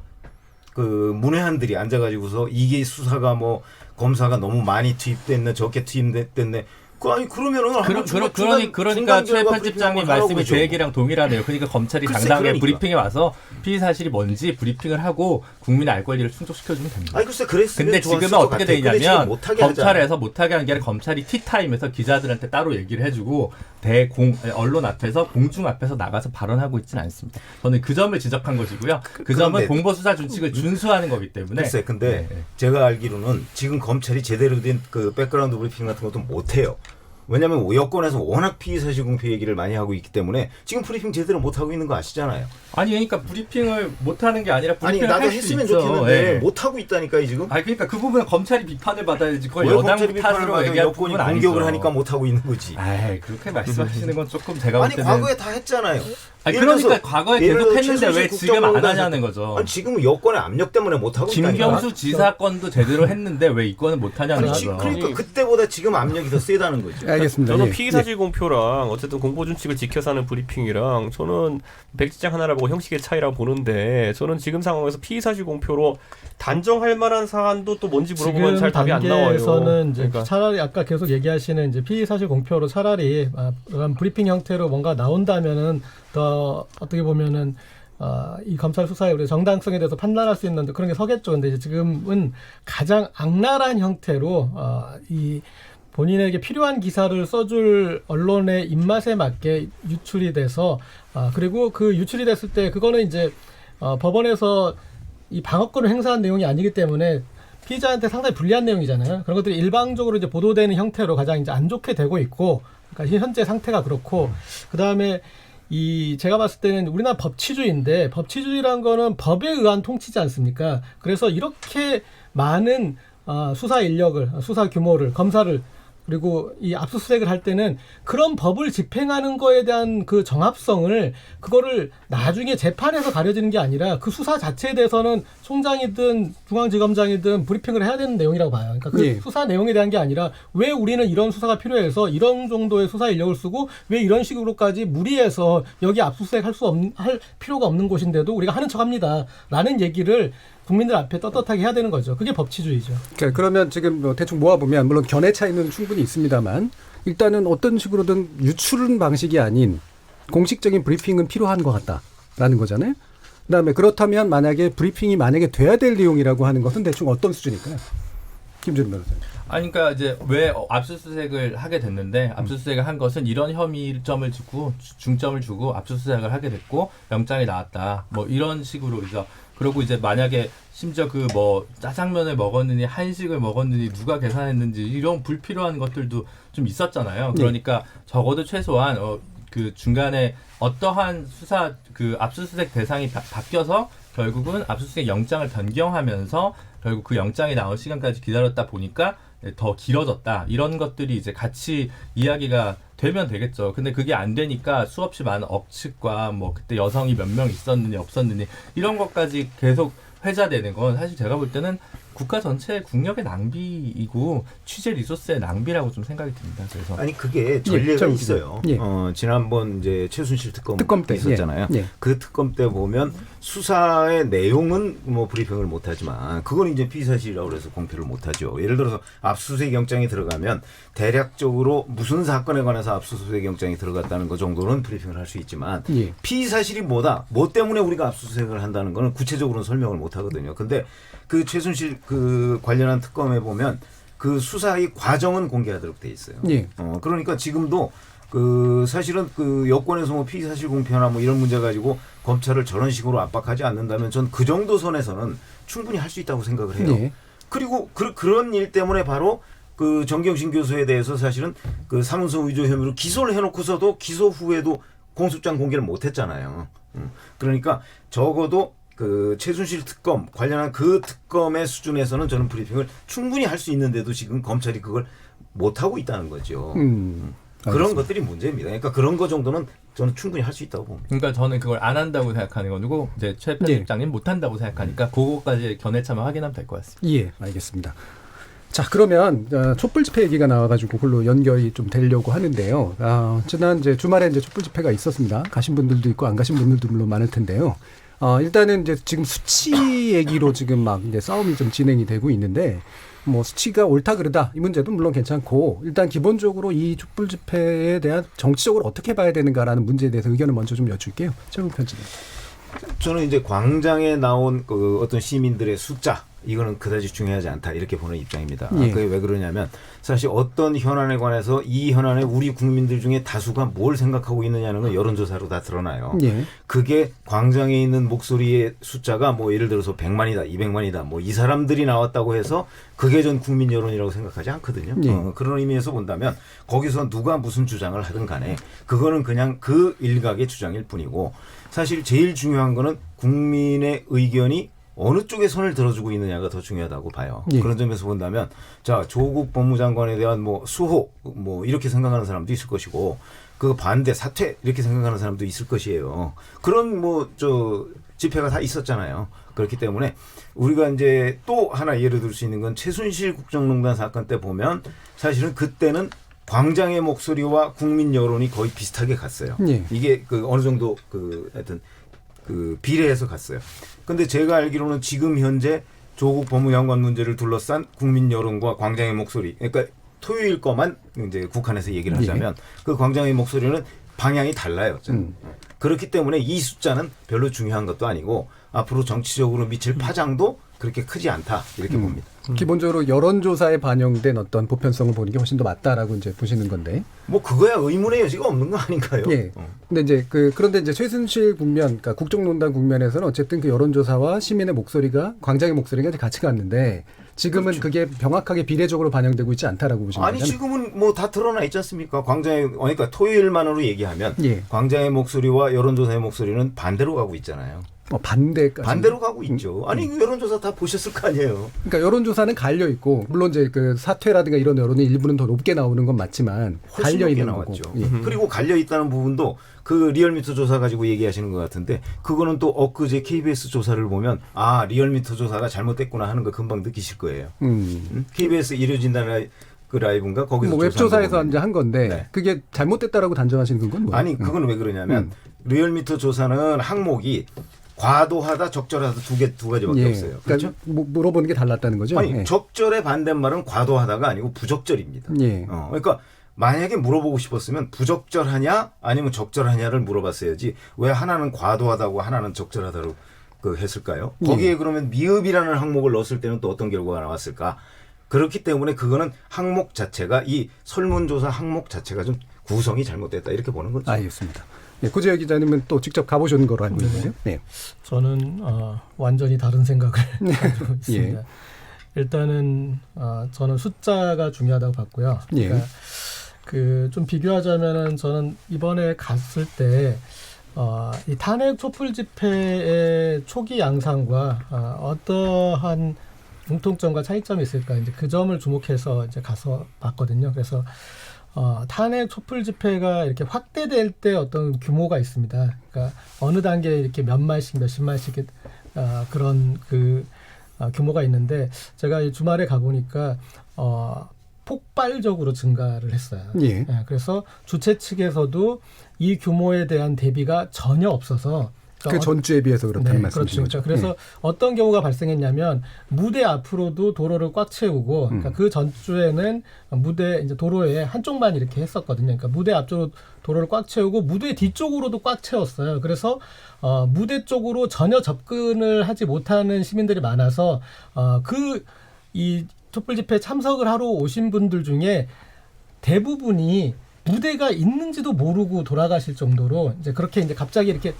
그 문외한들이 앉아가지고서 이게 수사가 뭐 검사가 너무 많이 투입됐네 적게 투입됐네. 아니 그러면은 그러니까 최 편집장님 말씀이 제 얘기랑 동일하네요. 그러니까 검찰이 당당하게 브리핑에 와서 피의 사실이 뭔지 브리핑을 하고 국민의 알 권리를 충족시켜주면 됩니다. 아니 글쎄 그랬으면 근데 지금은 어떻게 되냐면 검찰에서 못하게 하는 게 아니라 검찰이 티타임에서 기자들한테 따로 얘기를 해주고 언론 앞에서 공중 앞에서 나가서 발언하고 있지는 않습니다. 저는 그 점을 지적한 것이고요. 그 점은 공보수사 준칙을 준수하는 거기 때문에. 글쎄 근데 제가 알기로는 지금 검찰이 제대로 된 그 백그라운드 브리핑 같은 것도 못해요. 왜냐하면 여권에서 워낙 피의사실 공표 얘기를 많이 하고 있기 때문에 지금 브리핑 제대로 못하고 있는 거 아시잖아요. 아니 그러니까 브리핑을 못하는 게 아니라 브리핑을 나도 할 수 했으면 있죠. 좋겠는데 못하고 있다니까요 지금. 아니 그러니까 그 부분은 검찰이 비판을 받아야지 그걸 여당 탓으로 얘기할 부분은 아니죠. 공격을 하니까 못하고 있는 거지. 아이 그렇게 말씀하시는 건 조금 제가 볼 때는. 아니 과거에 다 했잖아요. 아니 그러니까 과거에 계속 했는데 왜 지금 안 하냐는 거죠. 아니 지금은 여권의 압력 때문에 못하고 있다니까. 김경수 지사 건도 제대로 했는데 왜 이 건은 못하냐는 거죠. 그러니까 그때보다 지금 압력이 더 세다는 거죠. 알겠습니다. 저는 피의사실 공표랑 어쨌든 공보준칙을 지켜서 하는 브리핑이랑 저는 백지장 하나를 보고 형식의 차이라고 보는데 저는 지금 상황에서 피의사실 공표로 단정할 만한 사안도 또 뭔지 물어보면 잘 답이 안 나와요. 지금 이제 그러니까. 차라리 아까 계속 얘기하시는 이제 피의사실 공표로 차라리 브리핑 형태로 뭔가 나온다면은 더 어떻게 보면은 이 검찰 수사의 우리 정당성에 대해서 판단할 수 있는 그런 게 서겠죠. 근데 이제 지금은 가장 악랄한 형태로 이 본인에게 필요한 기사를 써줄 언론의 입맛에 맞게 유출이 돼서 그리고 그 유출이 됐을 때 그거는 이제 법원에서 이 방어권을 행사한 내용이 아니기 때문에 피의자한테 상당히 불리한 내용이잖아요. 그런 것들이 일방적으로 이제 보도되는 형태로 가장 이제 안 좋게 되고 있고, 그러니까 현재 상태가 그렇고, 그 다음에 제가 봤을 때는 우리나라 법치주의인데 법치주의란 거는 법에 의한 통치지 않습니까? 그래서 이렇게 많은 수사 인력을, 수사 규모를, 검사를 그리고 이 압수수색을 할 때는 그런 법을 집행하는 거에 대한 그 정합성을 그거를 나중에 재판에서 가려지는 게 아니라 그 수사 자체에 대해서는 총장이든 중앙지검장이든 브리핑을 해야 되는 내용이라고 봐요. 그러니까 그 수사 내용에 대한 게 아니라 왜 우리는 이런 수사가 필요해서 이런 정도의 수사 인력을 쓰고 왜 이런 식으로까지 무리해서 여기 압수수색 할 필요가 없는 곳인데도 우리가 하는 척합니다. 라는 얘기를 국민들 앞에 떳떳하게 해야 되는 거죠. 그게 법치주의죠. 그러면 지금 대충 모아보면 물론 견해 차이는 충분히 있습니다만 일단은 어떤 식으로든 유출은 방식이 아닌 공식적인 브리핑은 필요한 것 같다라는 거잖아요. 그다음에 그렇다면 만약에 브리핑이 돼야 될 내용이라고 하는 것은 대충 어떤 수준일까요? 김준우 변호사님. 아니 그러니까 이제 왜 압수수색을 하게 됐는데 압수수색을 한 것은 이런 혐의점을 주고 중점을 주고 압수수색을 하게 됐고 영장이 나왔다. 뭐 이런 식으로 해서 그리고 이제 만약에 심지어 그 뭐 짜장면을 먹었느니 한식을 먹었느니 누가 계산했는지 이런 불필요한 것들도 좀 있었잖아요. 그러니까 적어도 최소한 그 중간에 어떠한 수사 그 압수수색 대상이 바뀌어서 결국은 압수수색 영장을 변경하면서 결국 그 영장이 나올 시간까지 기다렸다 보니까 더 길어졌다. 이런 것들이 이제 같이 이야기가 되면 되겠죠. 근데 그게 안 되니까 수없이 많은 억측과 뭐 그때 여성이 몇 명 있었느니 없었느니 이런 것까지 계속 회자되는 건 사실 제가 볼 때는 국가 전체의 국력의 낭비이고 취재 리소스의 낭비라고 좀 생각이 듭니다. 그래서 아니 그게 전례가 있어요. 지난번 이제 최순실 특검 때 있었잖아요. 그 특검 때 보면 수사의 내용은 뭐 브리핑을 못하지만 그건 이제 피의사실이라고 해서 공표를 못하죠. 예를 들어서 압수수색 영장이 들어가면 대략적으로 무슨 사건에 관해서 압수수색 영장이 들어갔다는 것 정도는 브리핑을 할 수 있지만 피의사실이 뭐다, 뭐 때문에 우리가 압수수색을 한다는 거는 구체적으로는 설명을 못하거든요. 근데 그 최순실 그 관련한 특검에 보면 그 수사의 과정은 공개하도록 돼 있어요. 그러니까 지금도 그 사실은 그 여권에서 뭐 피의사실 공표나 뭐 이런 문제 가지고 검찰을 저런 식으로 압박하지 않는다면 전 그 정도 선에서는 충분히 할 수 있다고 생각을 해요. 그리고 그런 일 때문에 바로 그 정경심 교수에 대해서 사실은 그 사문서 위조 혐의로 기소를 해놓고서도 기소 후에도 공소장 공개를 못했잖아요. 그러니까 적어도 그 최순실 특검 관련한 그 특검의 수준에서는 저는 브리핑을 충분히 할 수 있는데도 지금 검찰이 그걸 못 하고 있다는 거죠. 그런 것들이 문제입니다. 그러니까 그런 거 정도는 저는 충분히 할 수 있다고 봅니다. 그러니까 저는 그걸 안 한다고 생각하는 거고 이제 최 편집장님 못 한다고 생각하니까 그거까지 견해차만 확인하면 될 것 같습니다. 예, 알겠습니다. 자, 그러면 촛불 집회 얘기가 나와가지고 그걸로 연결이 좀 되려고 하는데요. 지난 이제 주말에 이제 촛불 집회가 있었습니다. 가신 분들도 있고 안 가신 분들도 물론 많을 텐데요. 일단은 이제 지금 수치 얘기로 지금 막 이제 싸움이 좀 진행이 되고 있는데, 뭐 수치가 옳다 그르다 이 문제도 물론 괜찮고, 일단 기본적으로 이 촛불 집회에 대한 정치적으로 어떻게 봐야 되는가라는 문제에 대해서 의견을 먼저 좀 여쭐게요. 최국 편집님. 저는 이제 광장에 나온 그 어떤 시민들의 숫자, 이거는 그다지 중요하지 않다 이렇게 보는 입장입니다. 예. 그게 왜 그러냐면 사실 어떤 현안에 관해서 이 현안에 우리 국민들 중에 다수가 뭘 생각하고 있느냐는 건 여론조사로 다 드러나요. 예. 그게 광장에 있는 목소리의 숫자가 뭐 예를 들어서 100만이다, 200만이다, 뭐 이 사람들이 나왔다고 해서 그게 전 국민 여론이라고 생각하지 않거든요. 예. 그런 의미에서 본다면 거기서 누가 무슨 주장을 하든 간에 그거는 그냥 그 일각의 주장일 뿐이고, 사실 제일 중요한 거는 국민의 의견이 어느 쪽에 손을 들어주고 있느냐가 더 중요하다고 봐요. 예. 그런 점에서 본다면 자, 조국 법무장관에 대한 뭐 수호 뭐 이렇게 생각하는 사람도 있을 것이고, 그 반대 사퇴 이렇게 생각하는 사람도 있을 것이에요. 그런 뭐 저 집회가 다 있었잖아요. 그렇기 때문에 우리가 이제 또 하나 예를 들 수 있는 건 최순실 국정농단 사건 때 보면 사실은 그때는 광장의 목소리와 국민 여론이 거의 비슷하게 갔어요. 예. 이게 그 어느 정도 그 하여튼 그 비례해서 갔어요. 근데 제가 알기로는 지금 현재 조국 법무장관 문제를 둘러싼 국민 여론과 광장의 목소리, 그러니까 토요일 거만 이제 국한에서 얘기를 하자면 그 광장의 목소리는 방향이 달라요. 그렇기 때문에 이 숫자는 별로 중요한 것도 아니고 앞으로 정치적으로 미칠 파장도 그렇게 크지 않다 이렇게 봅니다. 기본적으로 여론조사에 반영된 어떤 보편성을 보는 게 훨씬 더 맞다라고 이제 보시는 건데. 뭐 그거야 의문의 여지가 없는 거 아닌가요? 예. 근데 이제 그런데 이제 최순실 국면, 그러니까 국정농단 국면에서는 어쨌든 그 여론조사와 시민의 목소리가, 광장의 목소리가 이제 같이 갔는데 지금은 그렇죠. 그게 명확하게 비례적으로 반영되고 있지 않다라고 보시는 거죠? 아니 지금은 뭐 다 드러나 있지 않습니까? 광장의, 그러니까 토요일만으로 얘기하면 예. 광장의 목소리와 여론조사의 목소리는 반대로 가고 있잖아요. 반대로 가고 있죠. 아니 여론조사 다 보셨을 거 아니에요. 그러니까 여론조사는 갈려 있고, 물론 이제 그 사퇴라든가 이런 여론이 일부는 더 높게 나오는 건 맞지만 갈려 있는 나왔죠. 거고. 예. 그리고 갈려 있다는 부분도 그 리얼미터 조사 가지고 얘기하시는 것 같은데, 그거는 또 엊그제 KBS 조사를 보면 아 리얼미터 조사가 잘못됐구나 하는 거 금방 느끼실 거예요. KBS 일요진단 그 라이브인가 거기서 뭐 웹조사에서 이제 한 건데 네. 그게 잘못됐다라고 단정하시는 건 뭐예요? 아니 그건 왜 그러냐면 리얼미터 조사는 항목이 과도하다, 적절하다 두 가지밖에 없어요. 그렇죠? 그러니까 물어보는 게 달랐다는 거죠? 아니 예. 적절의 반대말은 과도하다가 아니고 부적절입니다. 예. 그러니까 만약에 물어보고 싶었으면 부적절하냐 아니면 적절하냐를 물어봤어야지 왜 하나는 과도하다고 하나는 적절하다고 그 했을까요? 거기에 그러면 미흡이라는 항목을 넣었을 때는 또 어떤 결과가 나왔을까? 그렇기 때문에 그거는 항목 자체가, 이 설문조사 항목 자체가 좀 구성이 잘못됐다 이렇게 보는 거죠. 알겠습니다. 예, 고재혁 기자님은 또 직접 가보신 거로 알고 있는데요. 네. 저는 완전히 다른 생각을 가지고 있습니다. 예. 일단은 저는 숫자가 중요하다고 봤고요. 예. 그러니까 그 좀 비교하자면은 저는 이번에 갔을 때 이 탄핵 촛불 집회의 초기 양상과 어떠한 공통점과 차이점이 있을까, 이제 그 점을 주목해서 이제 가서 봤거든요. 그래서 탄핵 촛불 집회가 이렇게 확대될 때 어떤 규모가 있습니다. 그러니까 어느 단계에 이렇게 몇십만씩 그런 규모가 있는데, 제가 이 주말에 가보니까 폭발적으로 증가를 했어요. 예. 예, 그래서 주최 측에서도 이 규모에 대한 대비가 전혀 없어서, 그 전주에 비해서 그렇다는 말씀이신 그렇죠. 거죠. 그래서 어떤 경우가 발생했냐면 무대 앞으로도 도로를 꽉 채우고, 그러니까 그 전주에는 무대 이제 도로에 한쪽만 이렇게 했었거든요. 그러니까 무대 앞쪽으로 도로를 꽉 채우고 무대 뒤쪽으로도 꽉 채웠어요. 그래서 무대 쪽으로 전혀 접근을 하지 못하는 시민들이 많아서 이 촛불 집회 참석을 하러 오신 분들 중에 대부분이 무대가 있는지도 모르고 돌아가실 정도로 이제 그렇게 이제 갑자기 이렇게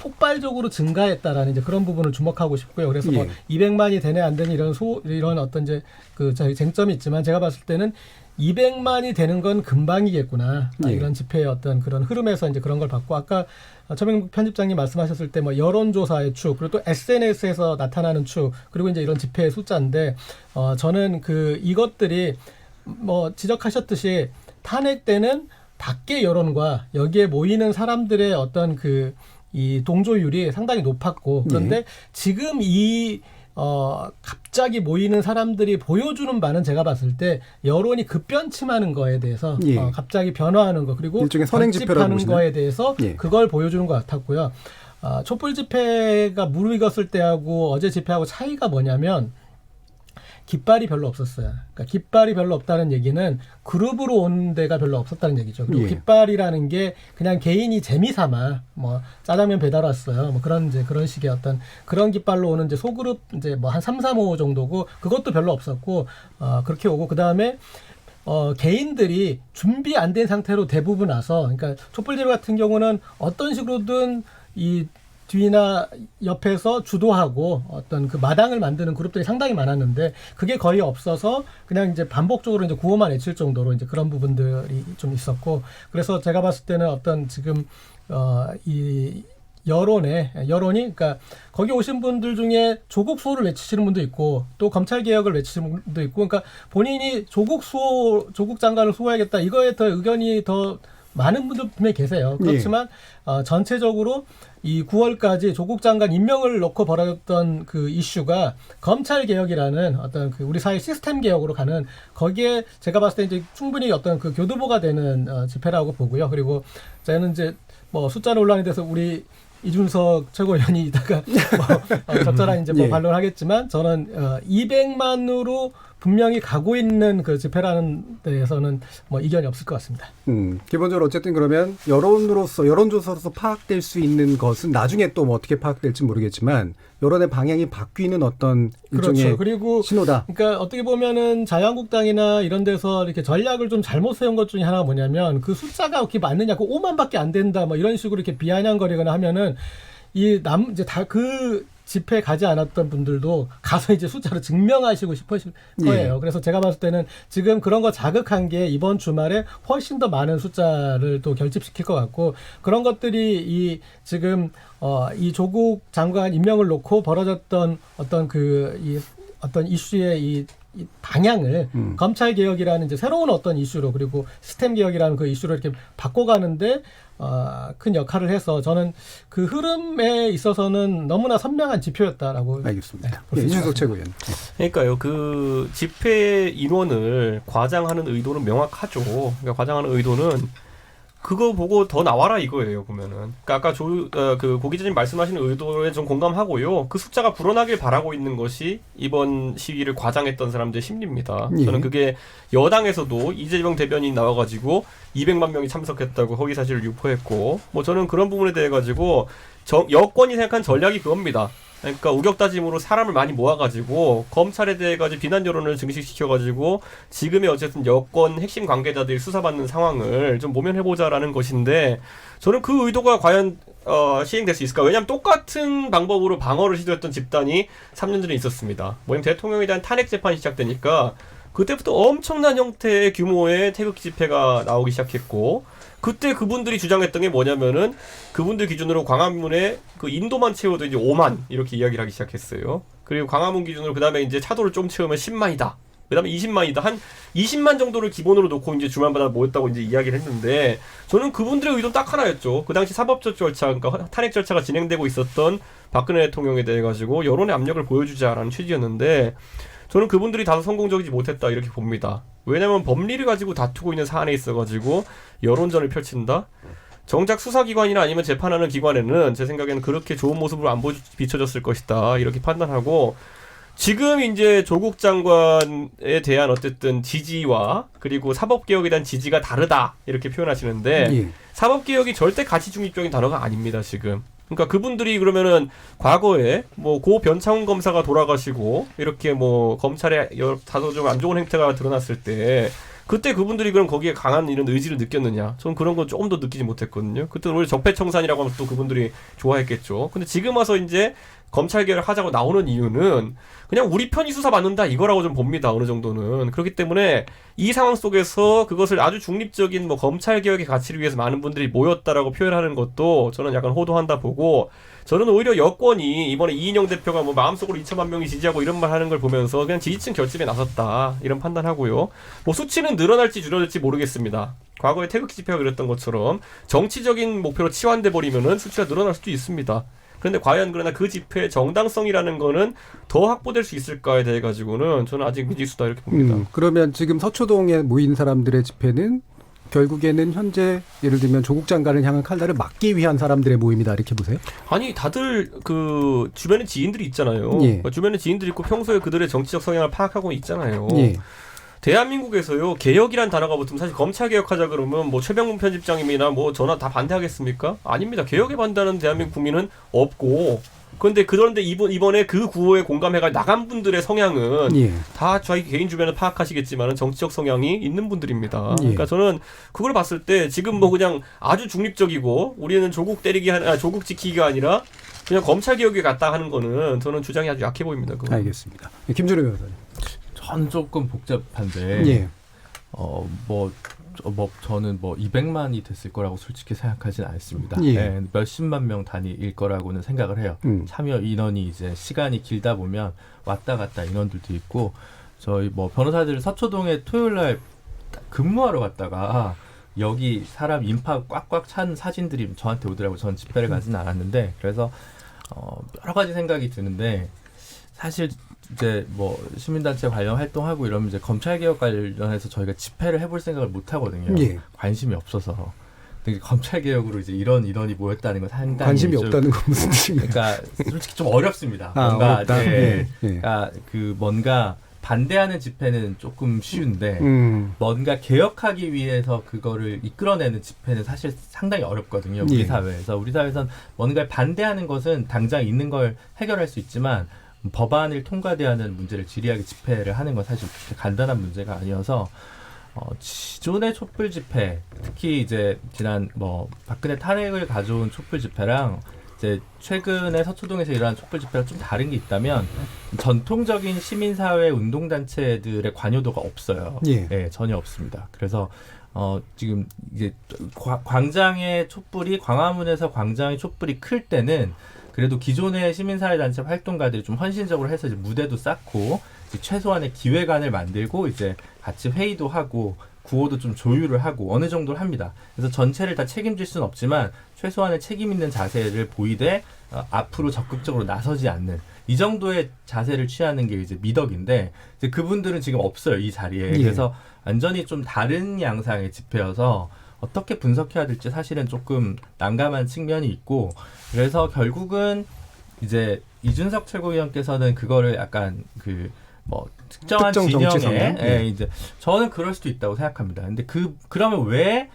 폭발적으로 증가했다라는 이제 그런 부분을 주목하고 싶고요. 그래서 뭐 200만이 되네 안 되니 이런 어떤 이제 그 저희 쟁점이 있지만, 제가 봤을 때는 200만이 되는 건 금방이겠구나. 이런 집회의 어떤 그런 흐름에서 이제 그런 걸 봤고, 아까 최명국 편집장님 말씀하셨을 때 뭐 여론조사의 축, 그리고 또 SNS에서 나타나는 축, 그리고 이제 이런 집회의 숫자인데, 저는 이것들이 뭐 지적하셨듯이 탄핵 때는 밖의 여론과 여기에 모이는 사람들의 어떤 이 동조율이 상당히 높았고 그런데 지금 갑자기 모이는 사람들이 보여주는 바는 제가 봤을 때 여론이 급변침하는 거에 대해서 갑자기 변화하는 거 그리고 일종의 선행 지표라고 결집하는 거에 대해서 그걸 보여주는 것 같았고요. 촛불 집회가 무르익었을 때하고 어제 집회하고 차이가 뭐냐면 깃발이 별로 없었어요. 그러니까 깃발이 별로 없다는 얘기는 그룹으로 온 데가 별로 없었다는 얘기죠. 그리고 깃발이라는 게 그냥 개인이 재미삼아 뭐 짜장면 배달 왔어요. 뭐 그런 식의 어떤 그런 깃발로 오는 이제 소그룹 이제 뭐 한 3, 4, 5 정도고 그것도 별로 없었고 그렇게 오고 그다음에 개인들이 준비 안 된 상태로 대부분 와서 그러니까 촛불 집회 같은 경우는 어떤 식으로든 이 뒤나 옆에서 주도하고 어떤 그 마당을 만드는 그룹들이 상당히 많았는데 그게 거의 없어서 그냥 이제 반복적으로 이제 구호만 외칠 정도로 이제 그런 부분들이 좀 있었고 그래서 제가 봤을 때는 어떤 지금 이 여론이 그러니까 거기 오신 분들 중에 조국 수호를 외치시는 분도 있고 또 검찰 개혁을 외치시는 분도 있고 그러니까 본인이 조국 장관을 수호해야겠다 이거에 더 의견이 더 많은 분들 분명히 계세요. 그렇지만 전체적으로 이 9월까지 조국 장관 임명을 놓고 벌어졌던 그 이슈가 검찰 개혁이라는 어떤 그 우리 사회 시스템 개혁으로 가는 거기에 제가 봤을 때 이제 충분히 어떤 그 교두보가 되는 집회라고 보고요. 그리고 저는 이제 뭐 숫자 논란에 대해서 우리 이준석 최고위원이 이따가 적절한 이제 뭐 반론하겠지만 저는 200만으로 분명히 가고 있는 그 집회라는 데에서는 뭐 이견이 없을 것 같습니다. 기본적으로 어쨌든 그러면 여론조사로서 파악될 수 있는 것은 나중에 또 뭐 어떻게 파악될지 모르겠지만 여론의 방향이 바뀌는 어떤 일종의 그렇죠. 그리고 신호다. 그러니까 어떻게 보면은 자유한국당이나 이런 데서 이렇게 전략을 좀 잘못 세운 것 중에 하나가 뭐냐면 그 숫자가 어떻게 맞느냐, 그 5만밖에 안 된다, 뭐 이런 식으로 이렇게 비아냥거리거나 하면은 이제 다 그 집회 가지 않았던 분들도 가서 이제 숫자로 증명하시고 싶으실 거예요. 그래서 제가 봤을 때는 지금 그런 거 자극한 게 이번 주말에 훨씬 더 많은 숫자를 또 결집시킬 것 같고 그런 것들이 지금 이 조국 장관 임명을 놓고 벌어졌던 어떤 어떤 이슈의 이 방향을 검찰 개혁이라는 이제 새로운 어떤 이슈로 그리고 시스템 개혁이라는 그 이슈로 이렇게 바꿔가는데 큰 역할을 해서 저는 그 흐름에 있어서는 너무나 선명한 지표였다라고 알겠습니다. 이준석 최고위원. 그러니까요. 그 집회 인원을 과장하는 의도는 명확하죠. 그러니까 과장하는 의도는 그거 보고 더 나와라 이거예요. 보면은. 그러니까 아까 그 고 기자님 말씀하시는 의도에 좀 공감하고요. 그 숫자가 불어나길 바라고 있는 것이 이번 시위를 과장했던 사람들의 심리입니다. 저는 그게 여당에서도 이재명 대변인이 나와가지고 200만 명이 참석했다고 허위 사실을 유포했고, 뭐 저는 그런 부분에 대해 가지고 여권이 생각한 전략이 그겁니다. 그러니까 우격다짐으로 사람을 많이 모아가지고 검찰에 대해 가지고 비난 여론을 증식시켜가지고 지금의 어쨌든 여권 핵심 관계자들이 수사받는 상황을 좀 모면해보자라는 것인데 저는 그 의도가 과연 시행될 수 있을까? 왜냐하면 똑같은 방법으로 방어를 시도했던 집단이 3년 전에 있었습니다. 뭐냐면 대통령에 대한 탄핵 재판이 시작되니까 그때부터 엄청난 형태의 규모의 태극기 집회가 나오기 시작했고 그때 그분들이 주장했던 게 뭐냐면은 그분들 기준으로 광화문에 그 인도만 채워도 이제 5만 이렇게 이야기를 하기 시작했어요. 그리고 광화문 기준으로 그 다음에 이제 차도를 좀 채우면 10만이다. 그 다음에 20만이다. 한 20만 정도를 기본으로 놓고 이제 주말마다 모였다고 이제 이야기를 했는데 저는 그분들의 의도는 딱 하나였죠. 그 당시 사법적 절차, 그러니까 탄핵 절차가 진행되고 있었던 박근혜 대통령에 대해 가지고 여론의 압력을 보여주자라는 취지였는데 저는 그분들이 다소 성공적이지 못했다 이렇게 봅니다. 왜냐하면 법리를 가지고 다투고 있는 사안에 있어가지고 여론전을 펼친다? 정작 수사기관이나 아니면 재판하는 기관에는 제 생각에는 그렇게 좋은 모습으로 안 비춰졌을 것이다 이렇게 판단하고 지금 이제 조국 장관에 대한 어쨌든 지지와 그리고 사법개혁에 대한 지지가 다르다 이렇게 표현하시는데 사법개혁이 절대 가치 중립적인 단어가 아닙니다 지금. 그러니까 그분들이 그러면은 과거에 뭐 고 변창훈 검사가 돌아가시고 이렇게 뭐 검찰에 다소 좀 안 좋은 행태가 드러났을 때 그때 그분들이 그럼 거기에 강한 이런 의지를 느꼈느냐? 저는 그런 건 조금 더 느끼지 못했거든요. 그때 원래 적폐청산이라고 하면 또 그분들이 좋아했겠죠. 근데 지금 와서 이제 검찰 개혁을 하자고 나오는 이유는 그냥 우리 편이 수사받는다 이거라고 좀 봅니다. 어느 정도는. 그렇기 때문에 이 상황 속에서 그것을 아주 중립적인 뭐 검찰 개혁의 가치를 위해서 많은 분들이 모였다라고 표현하는 것도 저는 약간 호도한다 보고 저는 오히려 여권이 이번에 이인영 대표가 뭐 마음속으로 2천만 명이 지지하고 이런 말 하는 걸 보면서 그냥 지지층 결집에 나섰다 이런 판단하고요. 뭐 수치는 늘어날지 줄어들지 모르겠습니다. 과거에 태극기 집회가 그랬던 것처럼 정치적인 목표로 치환돼 버리면은 수치가 늘어날 수도 있습니다. 그런데 과연 그러나 그 집회의 정당성이라는 거는 더 확보될 수 있을까에 대해 가지고는 저는 아직 미지수다 이렇게 봅니다. 그러면 지금 서초동에 모인 사람들의 집회는 결국에는 현재 예를 들면 조국 장관을 향한 칼날을 막기 위한 사람들의 모임이다 이렇게 보세요? 아니 다들 그 주변에 지인들이 있잖아요. 예. 주변에 지인들이 있고 평소에 그들의 정치적 성향을 파악하고 있잖아요. 예. 대한민국에서요 개혁이란 단어가 붙으면 사실 검찰 개혁하자 그러면 뭐 최병문 편집장님이나 뭐 저나 다 반대하겠습니까? 아닙니다. 개혁에 반대하는 대한민국 국민은 없고 그런데 이번에 그 구호에 공감해가 나간 분들의 성향은 예. 다 자기 개인 주변을 파악하시겠지만 정치적 성향이 있는 분들입니다. 예. 그러니까 저는 그걸 봤을 때 지금 뭐 그냥 아주 중립적이고 우리는 조국 조국 지키기가 아니라 그냥 검찰 개혁에 갔다 하는 거는 저는 주장이 아주 약해 보입니다. 그건. 알겠습니다. 김준호 변호사님. 전 조금 복잡한데 예. 저는 200만이 됐을 거라고 솔직히 생각하진 않습니다. 예. 네, 몇십만 명 단위일 거라고는 생각을 해요. 참여 인원이 이제 시간이 길다 보면 왔다 갔다 인원들도 있고 저희 변호사들 서초동에 토요일 날 근무하러 갔다가 여기 사람 인파 꽉꽉 찬 사진들이 저한테 오더라고요. 전 집회를 가진 않았는데 그래서 여러 가지 생각이 드는데 사실 이제 시민단체 관련 활동하고 이러면 이제 검찰개혁 관련해서 저희가 집회를 해볼 생각을 못 하거든요. 예. 관심이 없어서. 근데 검찰개혁으로 이제 이런 인원이 모였다는 건 상당히 관심이 없다는 건 무슨 뜻인가요? 그러니까 솔직히 좀 어렵습니다. 뭔가 어렵다. 그러니까 뭔가 반대하는 집회는 조금 쉬운데 뭔가 개혁하기 위해서 그거를 이끌어내는 집회는 사실 상당히 어렵거든요. 우리 사회에서. 우리 사회에서는 뭔가를 반대하는 것은 당장 있는 걸 해결할 수 있지만 법안을 통과돼야 하는 문제를 지리하게 집회를 하는 건 사실 그렇게 간단한 문제가 아니어서 기존의 촛불 집회, 특히 이제 지난 박근혜 탄핵을 가져온 촛불 집회랑 이제 최근에 서초동에서 일어난 촛불 집회가 좀 다른 게 있다면 전통적인 시민사회 운동단체들의 관여도가 없어요. 예, 전혀 없습니다. 그래서 지금 이제 광장의 촛불이 광화문에서 광장의 촛불이 클 때는 그래도 기존의 시민사회단체 활동가들이 좀 헌신적으로 해서 이제 무대도 쌓고 이제 최소한의 기획안을 만들고 이제 같이 회의도 하고 구호도 좀 조율을 하고 어느 정도를 합니다. 그래서 전체를 다 책임질 수는 없지만 최소한의 책임 있는 자세를 보이되 앞으로 적극적으로 나서지 않는 이 정도의 자세를 취하는 게 이제 미덕인데 이제 그분들은 지금 없어요, 이 자리에. 그래서 완전히 좀 다른 양상의 집회여서 어떻게 분석해야 될지 사실은 조금 난감한 측면이 있고 그래서 결국은 이제 이준석 최고위원께서는 그거를 약간 특정한 진영에 이제 저는 그럴 수도 있다고 생각합니다. 근데 그러면 왜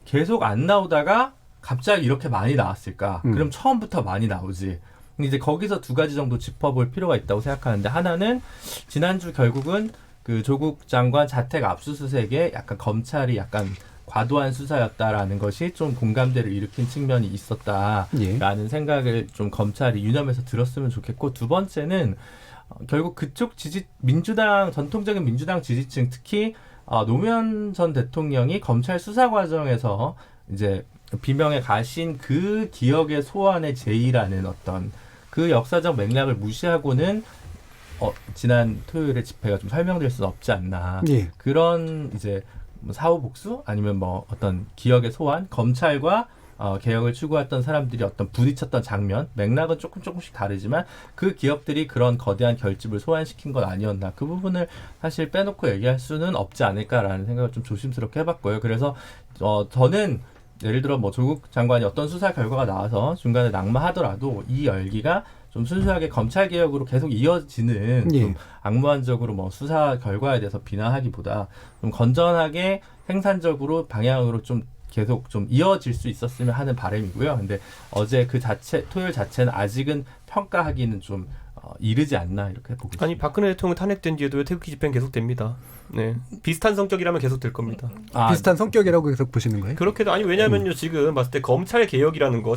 계속 안 나오다가 갑자기 이렇게 많이 나왔을까? 그럼 처음부터 많이 나오지. 이제 거기서 두 가지 정도 짚어볼 필요가 있다고 생각하는데 하나는 지난주 결국은 그 조국 장관 자택 압수수색에 약간 검찰이 약간 과도한 수사였다라는 것이 좀 공감대를 일으킨 측면이 있었다라는 생각을 좀 검찰이 유념해서 들었으면 좋겠고 두 번째는 결국 그쪽 전통적인 민주당 지지층 특히 노무현 전 대통령이 검찰 수사 과정에서 이제 비명에 가신 그 기억의 소환의 제의라는 어떤 그 역사적 맥락을 무시하고는 지난 토요일의 집회가 좀 설명될 수는 없지 않나. 그런 이제 사후 복수 아니면 어떤 기억의 소환, 검찰과 개혁을 추구했던 사람들이 어떤 부딪혔던 장면, 맥락은 조금씩 다르지만 그 기업들이 그런 거대한 결집을 소환시킨 건 아니었나. 그 부분을 사실 빼놓고 얘기할 수는 없지 않을까라는 생각을 좀 조심스럽게 해봤고요. 그래서 저는 예를 들어 조국 장관이 어떤 수사 결과가 나와서 중간에 낙마하더라도 이 열기가 좀 순수하게 검찰 개혁으로 계속 이어지는 좀 악무한적으로 수사 결과에 대해서 비난하기보다 좀 건전하게 생산적으로 방향으로 좀 계속 좀 이어질 수 있었으면 하는 바람이고요. 근데 어제 토요일 자체는 아직은 평가하기는 좀 이르지 않나 이렇게 보고 있습니다. 아니 박근혜 대통령 탄핵된 뒤에도 태극기 집회는 계속됩니다. 네, 비슷한 성격이라면 계속될 겁니다. 비슷한 성격이라고 계속 보시는 거예요? 그렇게도 왜냐면요 지금 봤을 때 검찰 개혁이라는 거,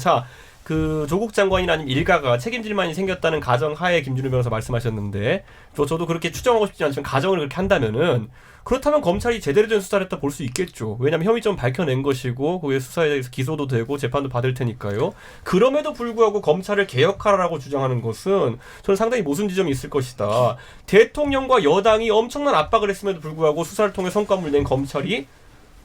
그 조국 장관이나 아니면 일가가 책임질 만이 생겼다는 가정하에 김준우 변호사 말씀하셨는데 저도 그렇게 추정하고 싶지 않지만 가정을 그렇게 한다면은 그렇다면 검찰이 제대로 된 수사를 했다 볼 수 있겠죠. 왜냐하면 혐의점 밝혀낸 것이고 거기에 수사에 대해서 기소도 되고 재판도 받을 테니까요. 그럼에도 불구하고 검찰을 개혁하라고 주장하는 것은 저는 상당히 모순 지점이 있을 것이다. 대통령과 여당이 엄청난 압박을 했음에도 불구하고 수사를 통해 성과물 낸 검찰이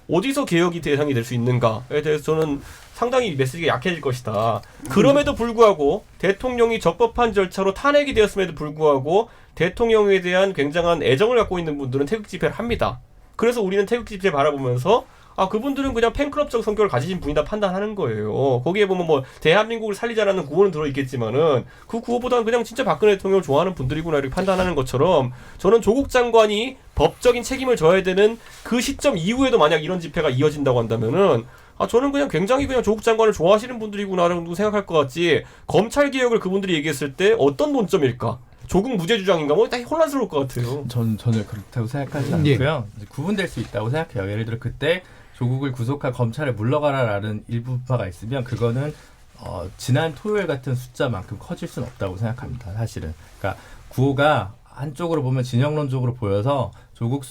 어디서 개혁이 대상이 될 수 있는가에 대해서 저는 상당히 메시지가 약해질 것이다. 그럼에도 불구하고 대통령이 적법한 절차로 탄핵이 되었음에도 불구하고 대통령에 대한 굉장한 애정을 갖고 있는 분들은 태극 집회를 합니다. 그래서 우리는 태극 집회 바라보면서 그분들은 그냥 팬클럽적 성격을 가지신 분이다 판단하는 거예요. 거기에 보면 뭐 대한민국을 살리자라는 구호는 들어있겠지만은 그 구호보다는 그냥 진짜 박근혜 대통령을 좋아하는 분들이구나 이렇게 판단하는 것처럼 저는 조국 장관이 법적인 책임을 져야 되는 그 시점 이후에도 만약 이런 집회가 이어진다고 한다면은 저는 그냥 굉장히 그냥 조국 장관을 좋아하시는 분들이구나라고 생각할 것 같지 검찰 개혁을 그분들이 얘기했을 때 어떤 논점일까? 조국 무죄 주장인가? 뭐 다 혼란스러울 것 같아요. 전 전혀 그렇다고 생각하지 않고요. 이제 구분될 수 있다고 생각해요. 예를 들어 그때 조국을 구속한 검찰에 물러가라라는 일부파가 있으면 그거는 지난 토요일 같은 숫자만큼 커질 수는 없다고 생각합니다. 사실은. 그러니까 구호가 한쪽으로 보면 진영론적으로 보여서 조국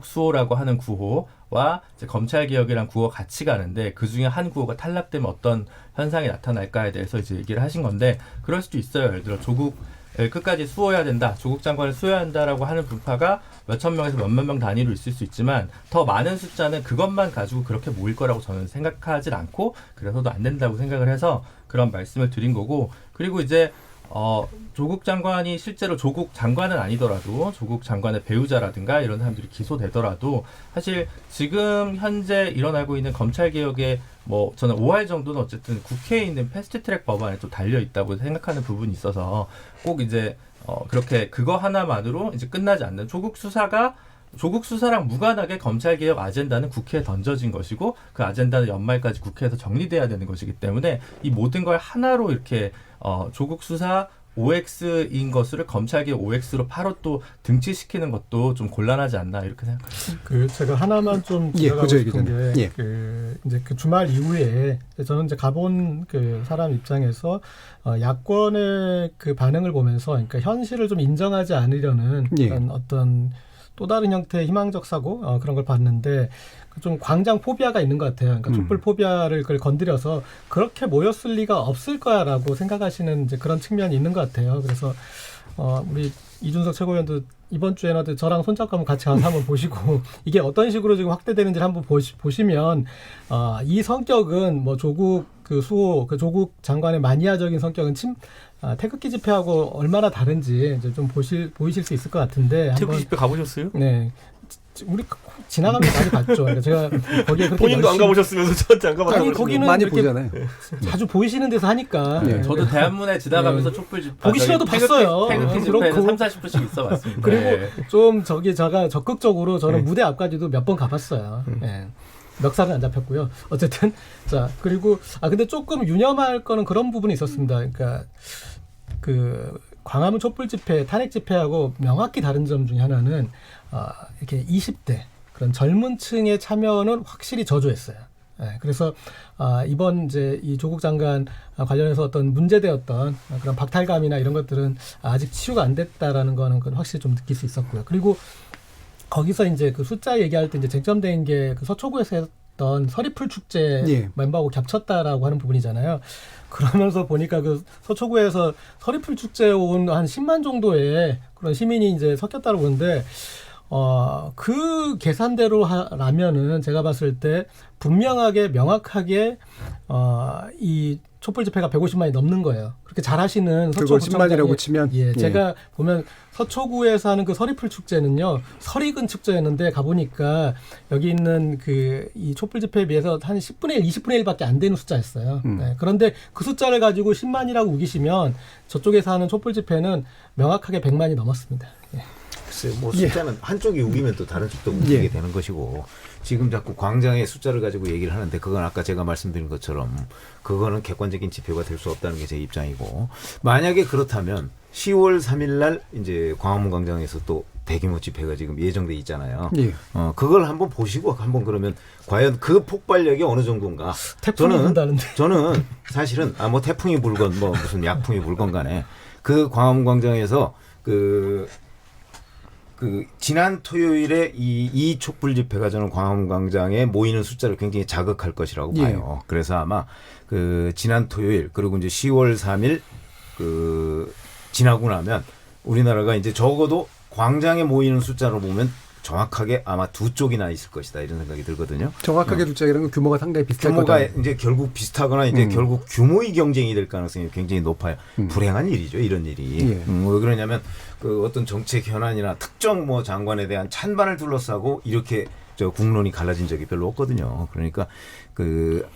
수호라고 하는 구호와 이제 검찰 개혁이란 구호가 같이 가는데 그 중에 한 구호가 탈락되면 어떤 현상이 나타날까에 대해서 이제 얘기를 하신 건데 그럴 수도 있어요. 예를 들어 조국을 끝까지 수호해야 된다, 조국 장관을 수호해야 한다라고 하는 분파가 몇천 명에서 몇만 명 단위로 있을 수 있지만 더 많은 숫자는 그것만 가지고 그렇게 모일 거라고 저는 생각하진 않고 그래서도 안 된다고 생각을 해서 그런 말씀을 드린 거고 그리고 이제 조국 장관이 실제로 조국 장관은 아니더라도 조국 장관의 배우자라든가 이런 사람들이 기소되더라도 사실 지금 현재 일어나고 있는 검찰개혁에 뭐 저는 5할 정도는 어쨌든 국회에 있는 패스트트랙 법안에 또 달려 있다고 생각하는 부분이 있어서 꼭 이제 그렇게 그거 하나만으로 이제 끝나지 않는 조국 수사랑 무관하게 검찰개혁 아젠다는 국회에 던져진 것이고 그 아젠다는 연말까지 국회에서 정리돼야 되는 것이기 때문에 이 모든 걸 하나로 이렇게 조국 수사 OX인 것을 검찰개혁 OX로 바로 또 등치시키는 것도 좀 곤란하지 않나 이렇게 생각합니다. 제가 하나만 좀 지적하고 싶은 게 이제 그 주말 이후에 저는 이제 가본 그 사람 입장에서 야권의 그 반응을 보면서 그러니까 현실을 좀 인정하지 않으려는 어떤 또 다른 형태의 희망적 사고 그런 걸 봤는데 좀 광장 포비아가 있는 것 같아요. 그러니까 촛불 포비아를 그걸 건드려서 그렇게 모였을 리가 없을 거야라고 생각하시는 이제 그런 측면이 있는 것 같아요. 그래서 우리 이준석 최고위원도 이번 주에는 저랑 손잡고 한번 같이 가서 한번 보시고 이게 어떤 식으로 지금 확대되는지를 한번 보시면 이 성격은 뭐 조국 그 수호 그 조국 장관의 마니아적인 성격은 태극기 집회하고 얼마나 다른지 이제 좀 보이실 수 있을 것 같은데 태극기 집회 가보셨어요? 네. 우리 지나가면서 많이 봤죠. 그러니까 제가 거기에 그렇게 본인도 안 가보셨으면서 저한테 안 가봤다고. 아니 거기는 많이 보잖아요. 자주 보이시는 데서 하니까. 저도 대한문에 지나가면서 촛불 집회 보기 싫어도 봤어요. 태극기 집회는 3-40분씩 있어봤습니다. 그리고 좀 제가 적극적으로 저는 무대 앞까지도 몇 번 가봤어요. 멱살은 안 잡혔고요. 어쨌든 그리고 근데 조금 유념할 거는 그런 부분이 있었습니다. 그러니까 그 광화문 촛불 집회, 탄핵 집회하고 명확히 다른 점 중에 하나는 이렇게 20대 그런 젊은 층의 참여는 확실히 저조했어요. 그래서 이번 이제 이 조국 장관 관련해서 어떤 문제되었던 그런 박탈감이나 이런 것들은 아직 치유가 안 됐다라는 거는 확실히 좀 느낄 수 있었고요. 그리고 거기서 이제 그 숫자 얘기할 때 이제 쟁점된 게 그 서초구에서 했던 서리풀 축제 멤버하고 겹쳤다라고 하는 부분이잖아요. 그러면서 보니까 그 서초구에서 서리풀 축제에 온 한 10만 정도의 그런 시민이 이제 섞였다고 보는데 그 계산대로라면은 제가 봤을 때 분명하게 명확하게 이 촛불 집회가 150만이 넘는 거예요. 그렇게 잘하시는 그걸 10만이라고 치면 제가 보면 서초구에서 하는 그 서리풀 축제는요 설익은 축제였는데 가보니까 여기 있는 그 이 촛불 집회에 비해서 한 10분의 1, 20분의 1밖에 안 되는 숫자였어요. 그런데 그 숫자를 가지고 10만이라고 우기시면 저쪽에서 하는 촛불 집회는 명확하게 100만이 넘었습니다. 글쎄 뭐 숫자는 한쪽이 우기면 또 다른 쪽도 우기게 되는 것이고 지금 자꾸 광장의 숫자를 가지고 얘기를 하는데 그건 아까 제가 말씀드린 것처럼 그거는 객관적인 지표가 될 수 없다는 게 제 입장이고 만약에 그렇다면 10월 3일 날 이제 광화문 광장에서 또 대규모 집회가 지금 예정돼 있잖아요. 그걸 한번 보시고 한번 그러면 과연 그 폭발력이 어느 정도인가? 저는 사실은 뭐 태풍이 불건 뭐 무슨 약풍이 불건 간에 그 광화문 광장에서 그 지난 토요일에 이 촛불 집회가 저는 광화문 광장에 모이는 숫자를 굉장히 자극할 것이라고 봐요. 그래서 아마 그 지난 토요일 그리고 이제 10월 3일 그 지나고 나면 우리나라가 이제 적어도 광장에 모이는 숫자로 보면 정확하게 아마 두 쪽이나 있을 것이다 이런 생각이 들거든요. 정확하게 두 쪽이라는 건 규모가 상당히 비슷할 규모가 거다. 이제 결국 비슷하거나 이제 결국 규모의 경쟁이 될 가능성이 굉장히 높아요. 불행한 일이죠 이런 일이. 왜 그러냐면 그 어떤 정책 현안이나 특정 뭐 장관에 대한 찬반을 둘러싸고 이렇게 저 국론이 갈라진 적이 별로 없거든요. 그러니까 그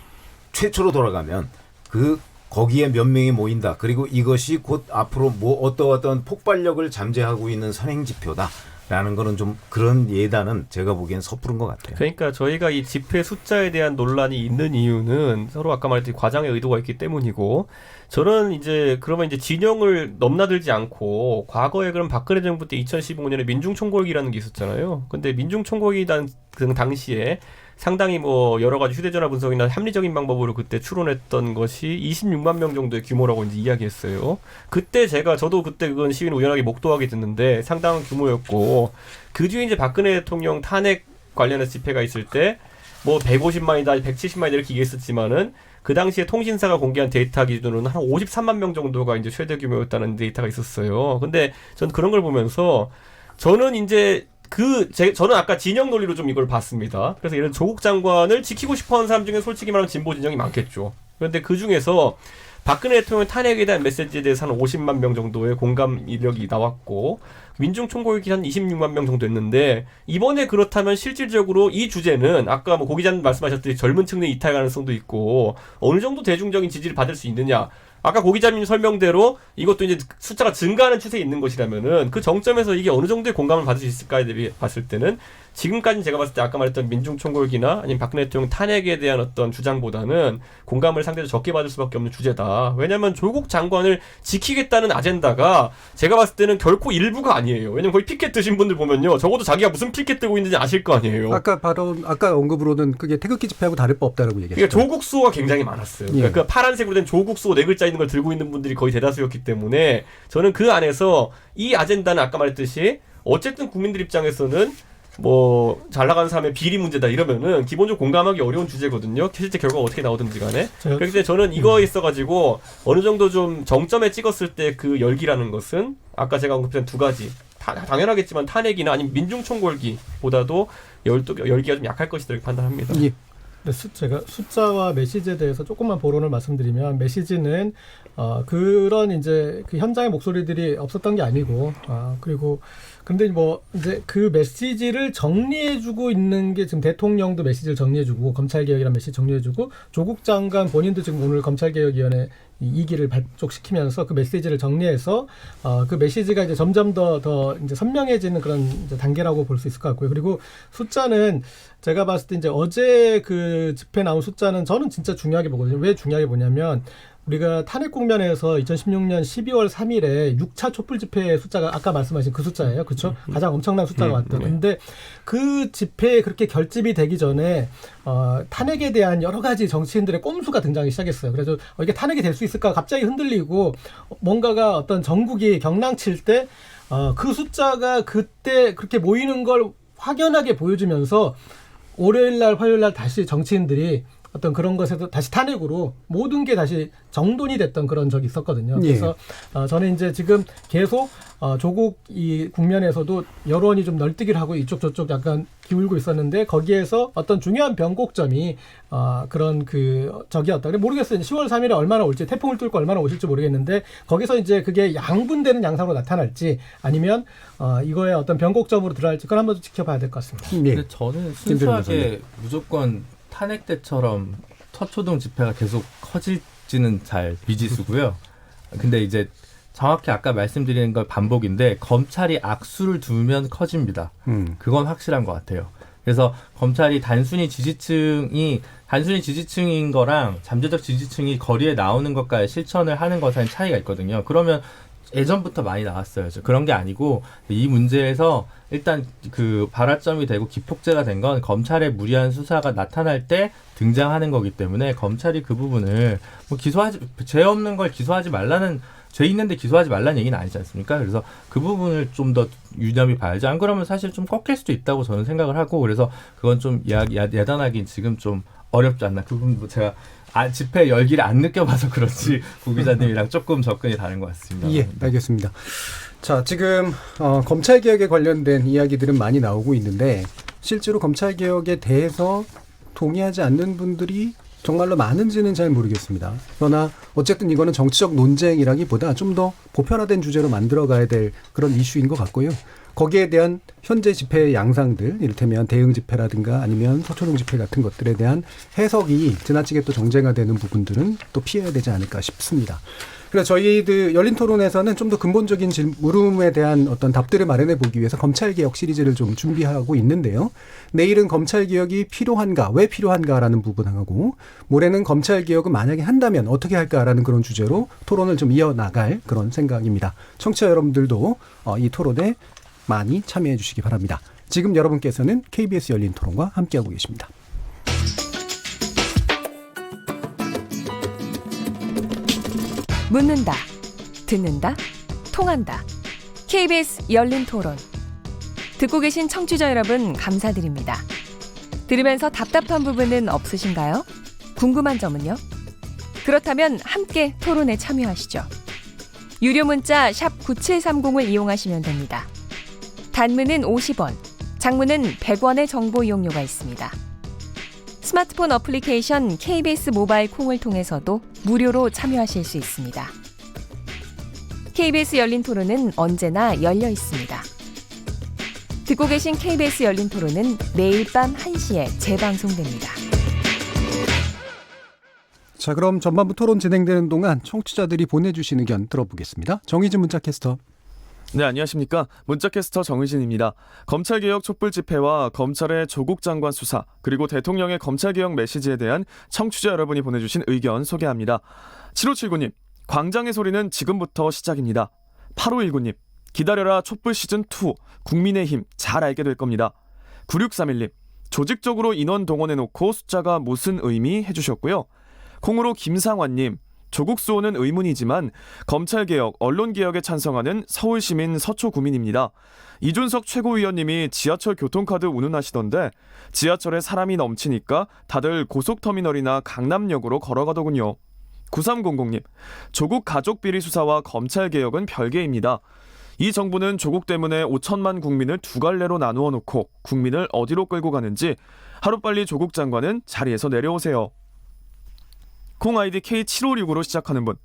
최초로 돌아가면 그 거기에 몇 명이 모인다. 그리고 이것이 곧 앞으로 뭐 어떤 폭발력을 잠재하고 있는 선행 지표다라는 거는 좀 그런 예단은 제가 보기엔 섣부른 것 같아요. 그러니까 저희가 이 집회 숫자에 대한 논란이 있는 이유는 서로 아까 말했듯이 과장의 의도가 있기 때문이고 저는 이제 그러면 이제 진영을 넘나들지 않고 과거에 그럼 박근혜 정부 때 2015년에 민중총궐기라는 게 있었잖아요. 근데 민중총궐기 그 당시에 상당히 뭐 여러 가지 휴대전화 분석이나 합리적인 방법으로 그때 추론했던 것이 26만 명 정도의 규모라고 이제 이야기했어요. 그때 저도 그때 그건 시위는 우연하게 목도하게 됐는데 상당한 규모였고 그 뒤에 이제 박근혜 대통령 탄핵 관련해서 집회가 있을 때 뭐 150만이다, 170만이다 이렇게 얘기했었지만은 그 당시에 통신사가 공개한 데이터 기준으로는 한 53만 명 정도가 이제 최대 규모였다는 데이터가 있었어요. 근데 전 그런 걸 보면서 저는 이제 저는 아까 진영 논리로 좀 이걸 봤습니다. 그래서 예를 들어 조국 장관을 지키고 싶어하는 사람 중에 솔직히 말하면 진보 진영이 많겠죠. 그런데 그 중에서 박근혜 대통령 탄핵에 대한 메시지에 대해서 한 50만 명 정도의 공감 이력이 나왔고 민중총궐기 한 26만 명 정도 했는데 이번에 그렇다면 실질적으로 이 주제는 아까 뭐 고 기자님 말씀하셨듯이 젊은 층의 이탈 가능성도 있고 어느 정도 대중적인 지지를 받을 수 있느냐. 아까 고 기자님 설명대로 이것도 이제 숫자가 증가하는 추세에 있는 것이라면은 그 정점에서 이게 어느 정도의 공감을 받을 수 있을까에 대해 봤을 때는 지금까지 제가 봤을 때 아까 말했던 민중총궐기나 아니면 박근혜 대통령 탄핵에 대한 어떤 주장보다는 공감을 상대적으로 적게 받을 수밖에 없는 주제다. 왜냐하면 조국 장관을 지키겠다는 아젠다가 제가 봤을 때는 결코 일부가 아니에요. 왜냐면 거기 피켓 드신 분들 보면요. 적어도 자기가 무슨 피켓 들고 있는지 아실 거 아니에요. 아까 언급으로는 그게 태극기 집회하고 다를 바 없다라고 얘기했어요. 그러니까 조국 수호가 굉장히 많았어요. 그러니까 그 파란색으로 된 조국 수호 네 글자 있는 걸 들고 있는 분들이 거의 대다수였기 때문에 저는 그 안에서 이 아젠다는 아까 말했듯이 어쨌든 국민들 입장에서는 뭐 잘 나가는 사람의 비리 문제다 이러면은 기본적으로 공감하기 어려운 주제거든요. 실제 결과가 어떻게 나오든지 간에. 그렇기 때문에 저는 이거에 있어가지고 어느 정도 좀 정점에 찍었을 때 그 열기라는 것은 아까 제가 언급한 두 가지 당연하겠지만 탄핵이나 아니면 민중총궐기보다도 열기가 좀 약할 것이다 이렇게 판단합니다. 예. 제가 숫자와 메시지에 대해서 조금만 보론을 말씀드리면 메시지는 그런 이제 그 현장의 목소리들이 없었던 게 아니고 그리고 근데 뭐 이제 그 메시지를 정리해주고 있는 게 지금 대통령도 메시지를 정리해주고 검찰개혁이라는 메시지 정리해주고 조국 장관 본인도 지금 오늘 검찰개혁위원회 2기를 발족시키면서 그 메시지를 정리해서 그 메시지가 이제 점점 더 이제 선명해지는 그런 이제 단계라고 볼 수 있을 것 같고요. 그리고 숫자는 제가 봤을 때 이제 어제 그 집회 나온 숫자는 저는 진짜 중요하게 보거든요. 왜 중요하게 보냐면 우리가 탄핵 국면에서 2016년 12월 3일에 6차 촛불 집회 숫자가 아까 말씀하신 그 숫자예요. 그렇죠? 가장 엄청난 숫자가 왔던. 근데 그 집회에 그렇게 결집이 되기 전에 탄핵에 대한 여러 가지 정치인들의 꼼수가 등장하기 시작했어요. 그래서 이게 탄핵이 될 수 있을까 갑자기 흔들리고 뭔가가 어떤 전국이 경랑칠 때 그 숫자가 그때 그렇게 모이는 걸 확연하게 보여주면서 월요일 날 화요일 날 다시 정치인들이 어떤 그런 것에서 다시 탄핵으로 모든 게 다시 정돈이 됐던 그런 적이 있었거든요. 그래서 저는 이제 지금 계속 조국 이 국면에서도 여론이 좀 널뛰기를 하고 이쪽 저쪽 약간 기울고 있었는데 거기에서 어떤 중요한 변곡점이 그런 그 적이었다. 모르겠어요. 10월 3일에 얼마나 올지 태풍을 뚫고 얼마나 오실지 모르겠는데 거기서 이제 그게 양분되는 양상으로 나타날지 아니면 이거의 어떤 변곡점으로 들어갈지 그걸 한번 지켜봐야 될 것 같습니다. 근데 저는 순수하게 무조건 탄핵 때처럼 서초동 집회가 계속 커질지는 잘 미지수고요. 근데 이제 정확히 아까 말씀드린 걸 반복인데 검찰이 악수를 두면 커집니다. 그건 확실한 것 같아요. 그래서 검찰이 단순히 지지층인 거랑 잠재적 지지층이 거리에 나오는 것과의 실천을 하는 것과의 차이가 있거든요. 그러면 예전부터 많이 나왔어요. 그런 게 아니고 이 문제에서 일단 그 발화점이 되고 기폭제가 된 건 검찰의 무리한 수사가 나타날 때 등장하는 거기 때문에 검찰이 그 부분을 뭐 죄 없는 걸 기소하지 말라는, 죄 있는데 기소하지 말라는 얘기는 아니지 않습니까? 그래서 그 부분을 좀 더 유념히 봐야죠. 안 그러면 사실 좀 꺾일 수도 있다고 저는 생각을 하고, 그래서 그건 좀 야단하기 지금 좀 어렵지 않나. 그 부분 제가 집회 열기를 안 느껴봐서 그렇지 구 기자님이랑 조금 접근이 다른 것 같습니다. 예, 알겠습니다. 자, 지금 검찰개혁에 관련된 이야기들은 많이 나오고 있는데 실제로 검찰개혁에 대해서 동의하지 않는 분들이 정말로 많은지는 잘 모르겠습니다. 그러나 어쨌든 이거는 정치적 논쟁이라기보다 좀 더 보편화된 주제로 만들어가야 될 그런 이슈인 것 같고요. 거기에 대한 현재 집회의 양상들, 이를테면 대응 집회라든가 아니면 서초동 집회 같은 것들에 대한 해석이 지나치게 또 정쟁화되는 부분들은 또 피해야 되지 않을까 싶습니다. 그래서 저희들 열린 토론에서는 좀 더 근본적인 물음에 대한 어떤 답들을 마련해 보기 위해서 검찰개혁 시리즈를 좀 준비하고 있는데요. 내일은 검찰개혁이 필요한가, 왜 필요한가라는 부분하고, 모레는 검찰개혁을 만약에 한다면 어떻게 할까라는 그런 주제로 토론을 좀 이어나갈 그런 생각입니다. 청취자 여러분들도 이 토론에 많이 참여해 주시기 바랍니다. 지금 여러분께서는 KBS 열린 토론과 함께하고 계십니다. 묻는다, 듣는다, 통한다. KBS 열린 토론. 듣고 계신 청취자 여러분 감사드립니다. 들으면서 답답한 부분은 없으신가요? 궁금한 점은요? 그렇다면 함께 토론에 참여하시죠. 유료 문자 샵 9730을 이용하시면 됩니다. 단문은 50원, 장문은 100원의 정보 이용료가 있습니다. 스마트폰 어플리케이션 KBS 모바일 콩을 통해서도 무료로 참여하실 수 있습니다. KBS 열린 토론은 언제나 열려 있습니다. 듣고 계신 KBS 열린 토론은 매일 밤 1시에 재방송됩니다. 자, 그럼 전반부 토론 진행되는 동안 청취자들이 보내주신 의견 들어보겠습니다. 정의진 문자캐스터. 네, 안녕하십니까. 문자캐스터 정의진입니다. 검찰개혁 촛불 집회와 검찰의 조국 장관 수사, 그리고 대통령의 검찰개혁 메시지에 대한 청취자 여러분이 보내주신 의견 소개합니다. 7579님, 광장의 소리는 지금부터 시작입니다. 8519님, 기다려라 촛불 시즌2, 국민의힘 잘 알게 될 겁니다. 9631님, 조직적으로 인원 동원해놓고 숫자가 무슨 의미 해주셨고요. 콩으로 김상환님, 조국 수호는 의문이지만 검찰개혁, 언론개혁에 찬성하는 서울시민 서초구민입니다. 이준석 최고위원님이 지하철 교통카드 운운하시던데 지하철에 사람이 넘치니까 다들 고속터미널이나 강남역으로 걸어가더군요. 9300님, 조국 가족비리 수사와 검찰개혁은 별개입니다. 이 정부는 조국 때문에 5천만 국민을 두 갈래로 나누어 놓고 국민을 어디로 끌고 가는지 하루빨리 조국 장관은 자리에서 내려오세요. 콩 아이디 K7565로 시작하는 분,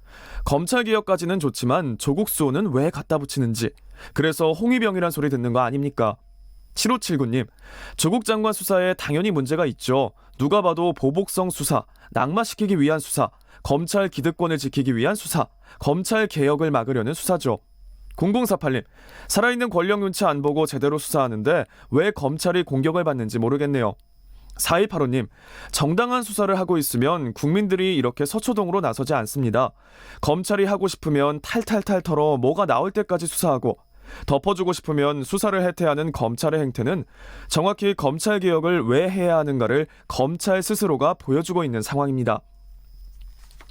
검찰개혁까지는 좋지만 조국 수호는 왜 갖다 붙이는지, 그래서 홍위병이란 소리 듣는 거 아닙니까? 7579님, 조국 장관 수사에 당연히 문제가 있죠. 누가 봐도 보복성 수사, 낙마시키기 위한 수사, 검찰 기득권을 지키기 위한 수사, 검찰개혁을 막으려는 수사죠. 0048님, 살아있는 권력 눈치 안 보고 제대로 수사하는데 왜 검찰이 공격을 받는지 모르겠네요. 4185님, 정당한 수사를 하고 있으면 국민들이 이렇게 서초동으로 나서지 않습니다. 검찰이 하고 싶으면 탈탈탈 털어 뭐가 나올 때까지 수사하고, 덮어주고 싶으면 수사를 해태하는 검찰의 행태는 정확히 검찰개혁을 왜 해야 하는가를 검찰 스스로가 보여주고 있는 상황입니다.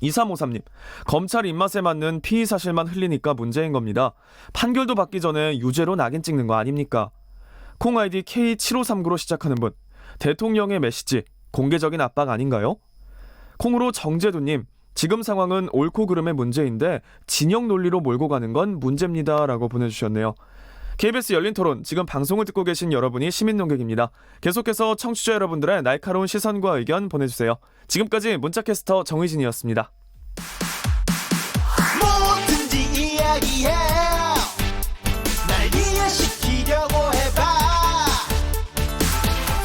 2353님, 검찰 입맛에 맞는 피의 사실만 흘리니까 문제인 겁니다. 판결도 받기 전에 유죄로 낙인 찍는 거 아닙니까? 콩 아이디 K7539로 시작하는 분, 대통령의 메시지, 공개적인 압박 아닌가요? 콩으로 정재두님, 지금 상황은 옳고 그름의 문제인데 진영 논리로 몰고 가는 건 문제입니다 라고 보내주셨네요. KBS 열린토론, 지금 방송을 듣고 계신 여러분이 시민논객입니다. 계속해서 청취자 여러분들의 날카로운 시선과 의견 보내주세요. 지금까지 문자캐스터 정의진이었습니다. 뭐든지 이야기해, 날 이해시키려고 해봐.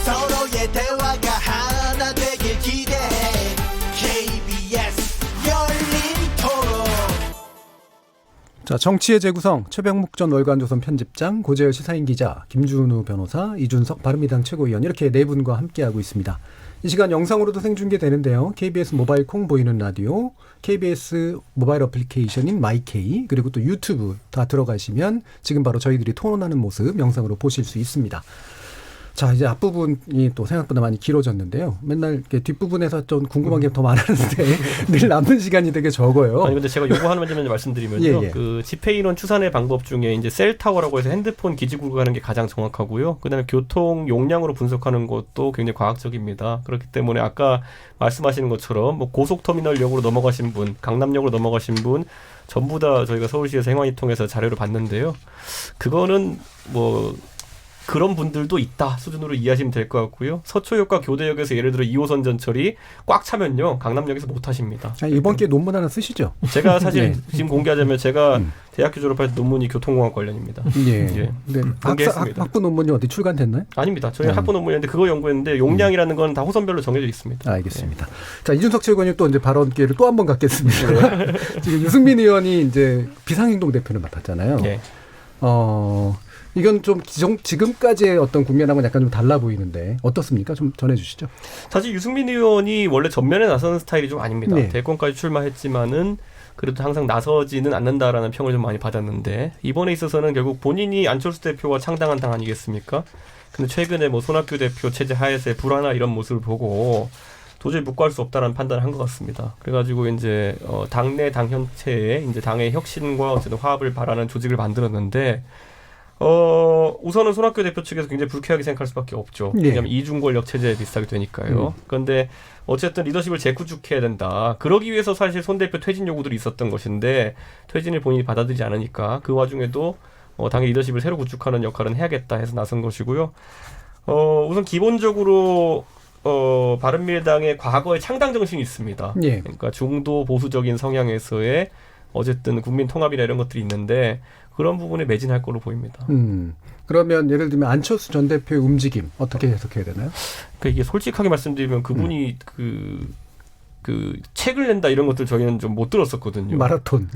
서로의 대화가 하나 되길 기대해. KBS 열린토론. 자, 정치의 재구성 최병묵 전 월간조선 편집장, 고재열 시사인 기자, 김준우 변호사, 이준석 바른미당 최고위원 이렇게 네 분과 함께하고 있습니다. 이 시간 영상으로도 생중계되는데요. KBS 모바일 콩 보이는 라디오, KBS 모바일 어플리케이션인 마이케이, 그리고 또 유튜브 다 들어가시면 지금 바로 저희들이 토론하는 모습 영상으로 보실 수 있습니다. 자, 이제 앞부분이 또 생각보다 많이 길어졌는데요. 맨날 이렇게 뒷부분에서 좀 궁금한 게 더 많았는데 늘 남는 시간이 되게 적어요. 아니 근데 제가 요거 하나만 말씀드리면요. 그 집회 인원 추산의 방법 중에 이제 셀타워라고 해서 핸드폰 기지국으로 가는 게 가장 정확하고요. 그다음에 교통 용량으로 분석하는 것도 굉장히 과학적입니다. 그렇기 때문에 아까 말씀하시는 것처럼 뭐 고속터미널역으로 넘어가신 분, 강남역으로 넘어가신 분 전부 다 저희가 서울시에서 행안위 통해서 자료를 봤는데요. 그거는 뭐 그런 분들도 있다 수준으로 이해하시면 될 것 같고요. 서초역과 교대역에서 예를 들어 2호선 전철이 꽉 차면요. 강남역에서 못 하십니다. 이번 기회에 논문 하나 쓰시죠. 제가 사실 지금 공개하자면 제가 대학교 졸업할 때 논문이 교통공학 관련입니다. 네. 학부 논문이 어디 출간됐나요? 아닙니다. 저희 학부 논문이었는데 그거 연구했는데 용량이라는 건 다 호선별로 정해져 있습니다. 알겠습니다. 자, 이준석 최고위원님 또 이제 발언 기회를 또 한 번 갖겠습니다. 지금 유승민 의원이 이제 비상행동 대표를 맡았잖아요. 이건 좀 지금까지의 어떤 국면하고는 약간 좀 달라 보이는데 어떻습니까? 좀 전해주시죠. 사실 유승민 의원이 원래 전면에 나서는 스타일이 좀 아닙니다. 대권까지 출마했지만은 그래도 항상 나서지는 않는다라는 평을 좀 많이 받았는데 이번에 있어서는 결국 본인이 안철수 대표와 창당한 당 아니겠습니까? 근데 최근에 뭐 손학규 대표 체제 하에서의 불안화 이런 모습을 보고 도저히 묵과할 수 없다라는 판단을 한 것 같습니다. 그래가지고 이제 당내 당현체에 이제 당의 혁신과 어쨌든 화합을 바라는 조직을 만들었는데. 우선은 손학규 대표 측에서 굉장히 불쾌하게 생각할 수밖에 없죠. 왜냐하면 이중권력 체제에 비슷하게 되니까요. 그런데 어쨌든 리더십을 재구축해야 된다. 그러기 위해서 사실 손 대표 퇴진 요구들이 있었던 것인데 퇴진을 본인이 받아들이지 않으니까 그 와중에도 당의 리더십을 새로 구축하는 역할은 해야겠다 해서 나선 것이고요. 우선 기본적으로 바른미래당의 과거의 창당 정신이 있습니다. 그러니까 중도 보수적인 성향에서의 어쨌든 국민 통합이나 이런 것들이 있는데 그런 부분에 매진할 거로 보입니다. 그러면 예를 들면 안철수 전 대표의 움직임 어떻게 해석해야 되나요? 그러니까 이게 솔직하게 말씀드리면 그분이 그 책을 낸다 이런 것들 저희는 좀 못 들었었거든요. 마라톤.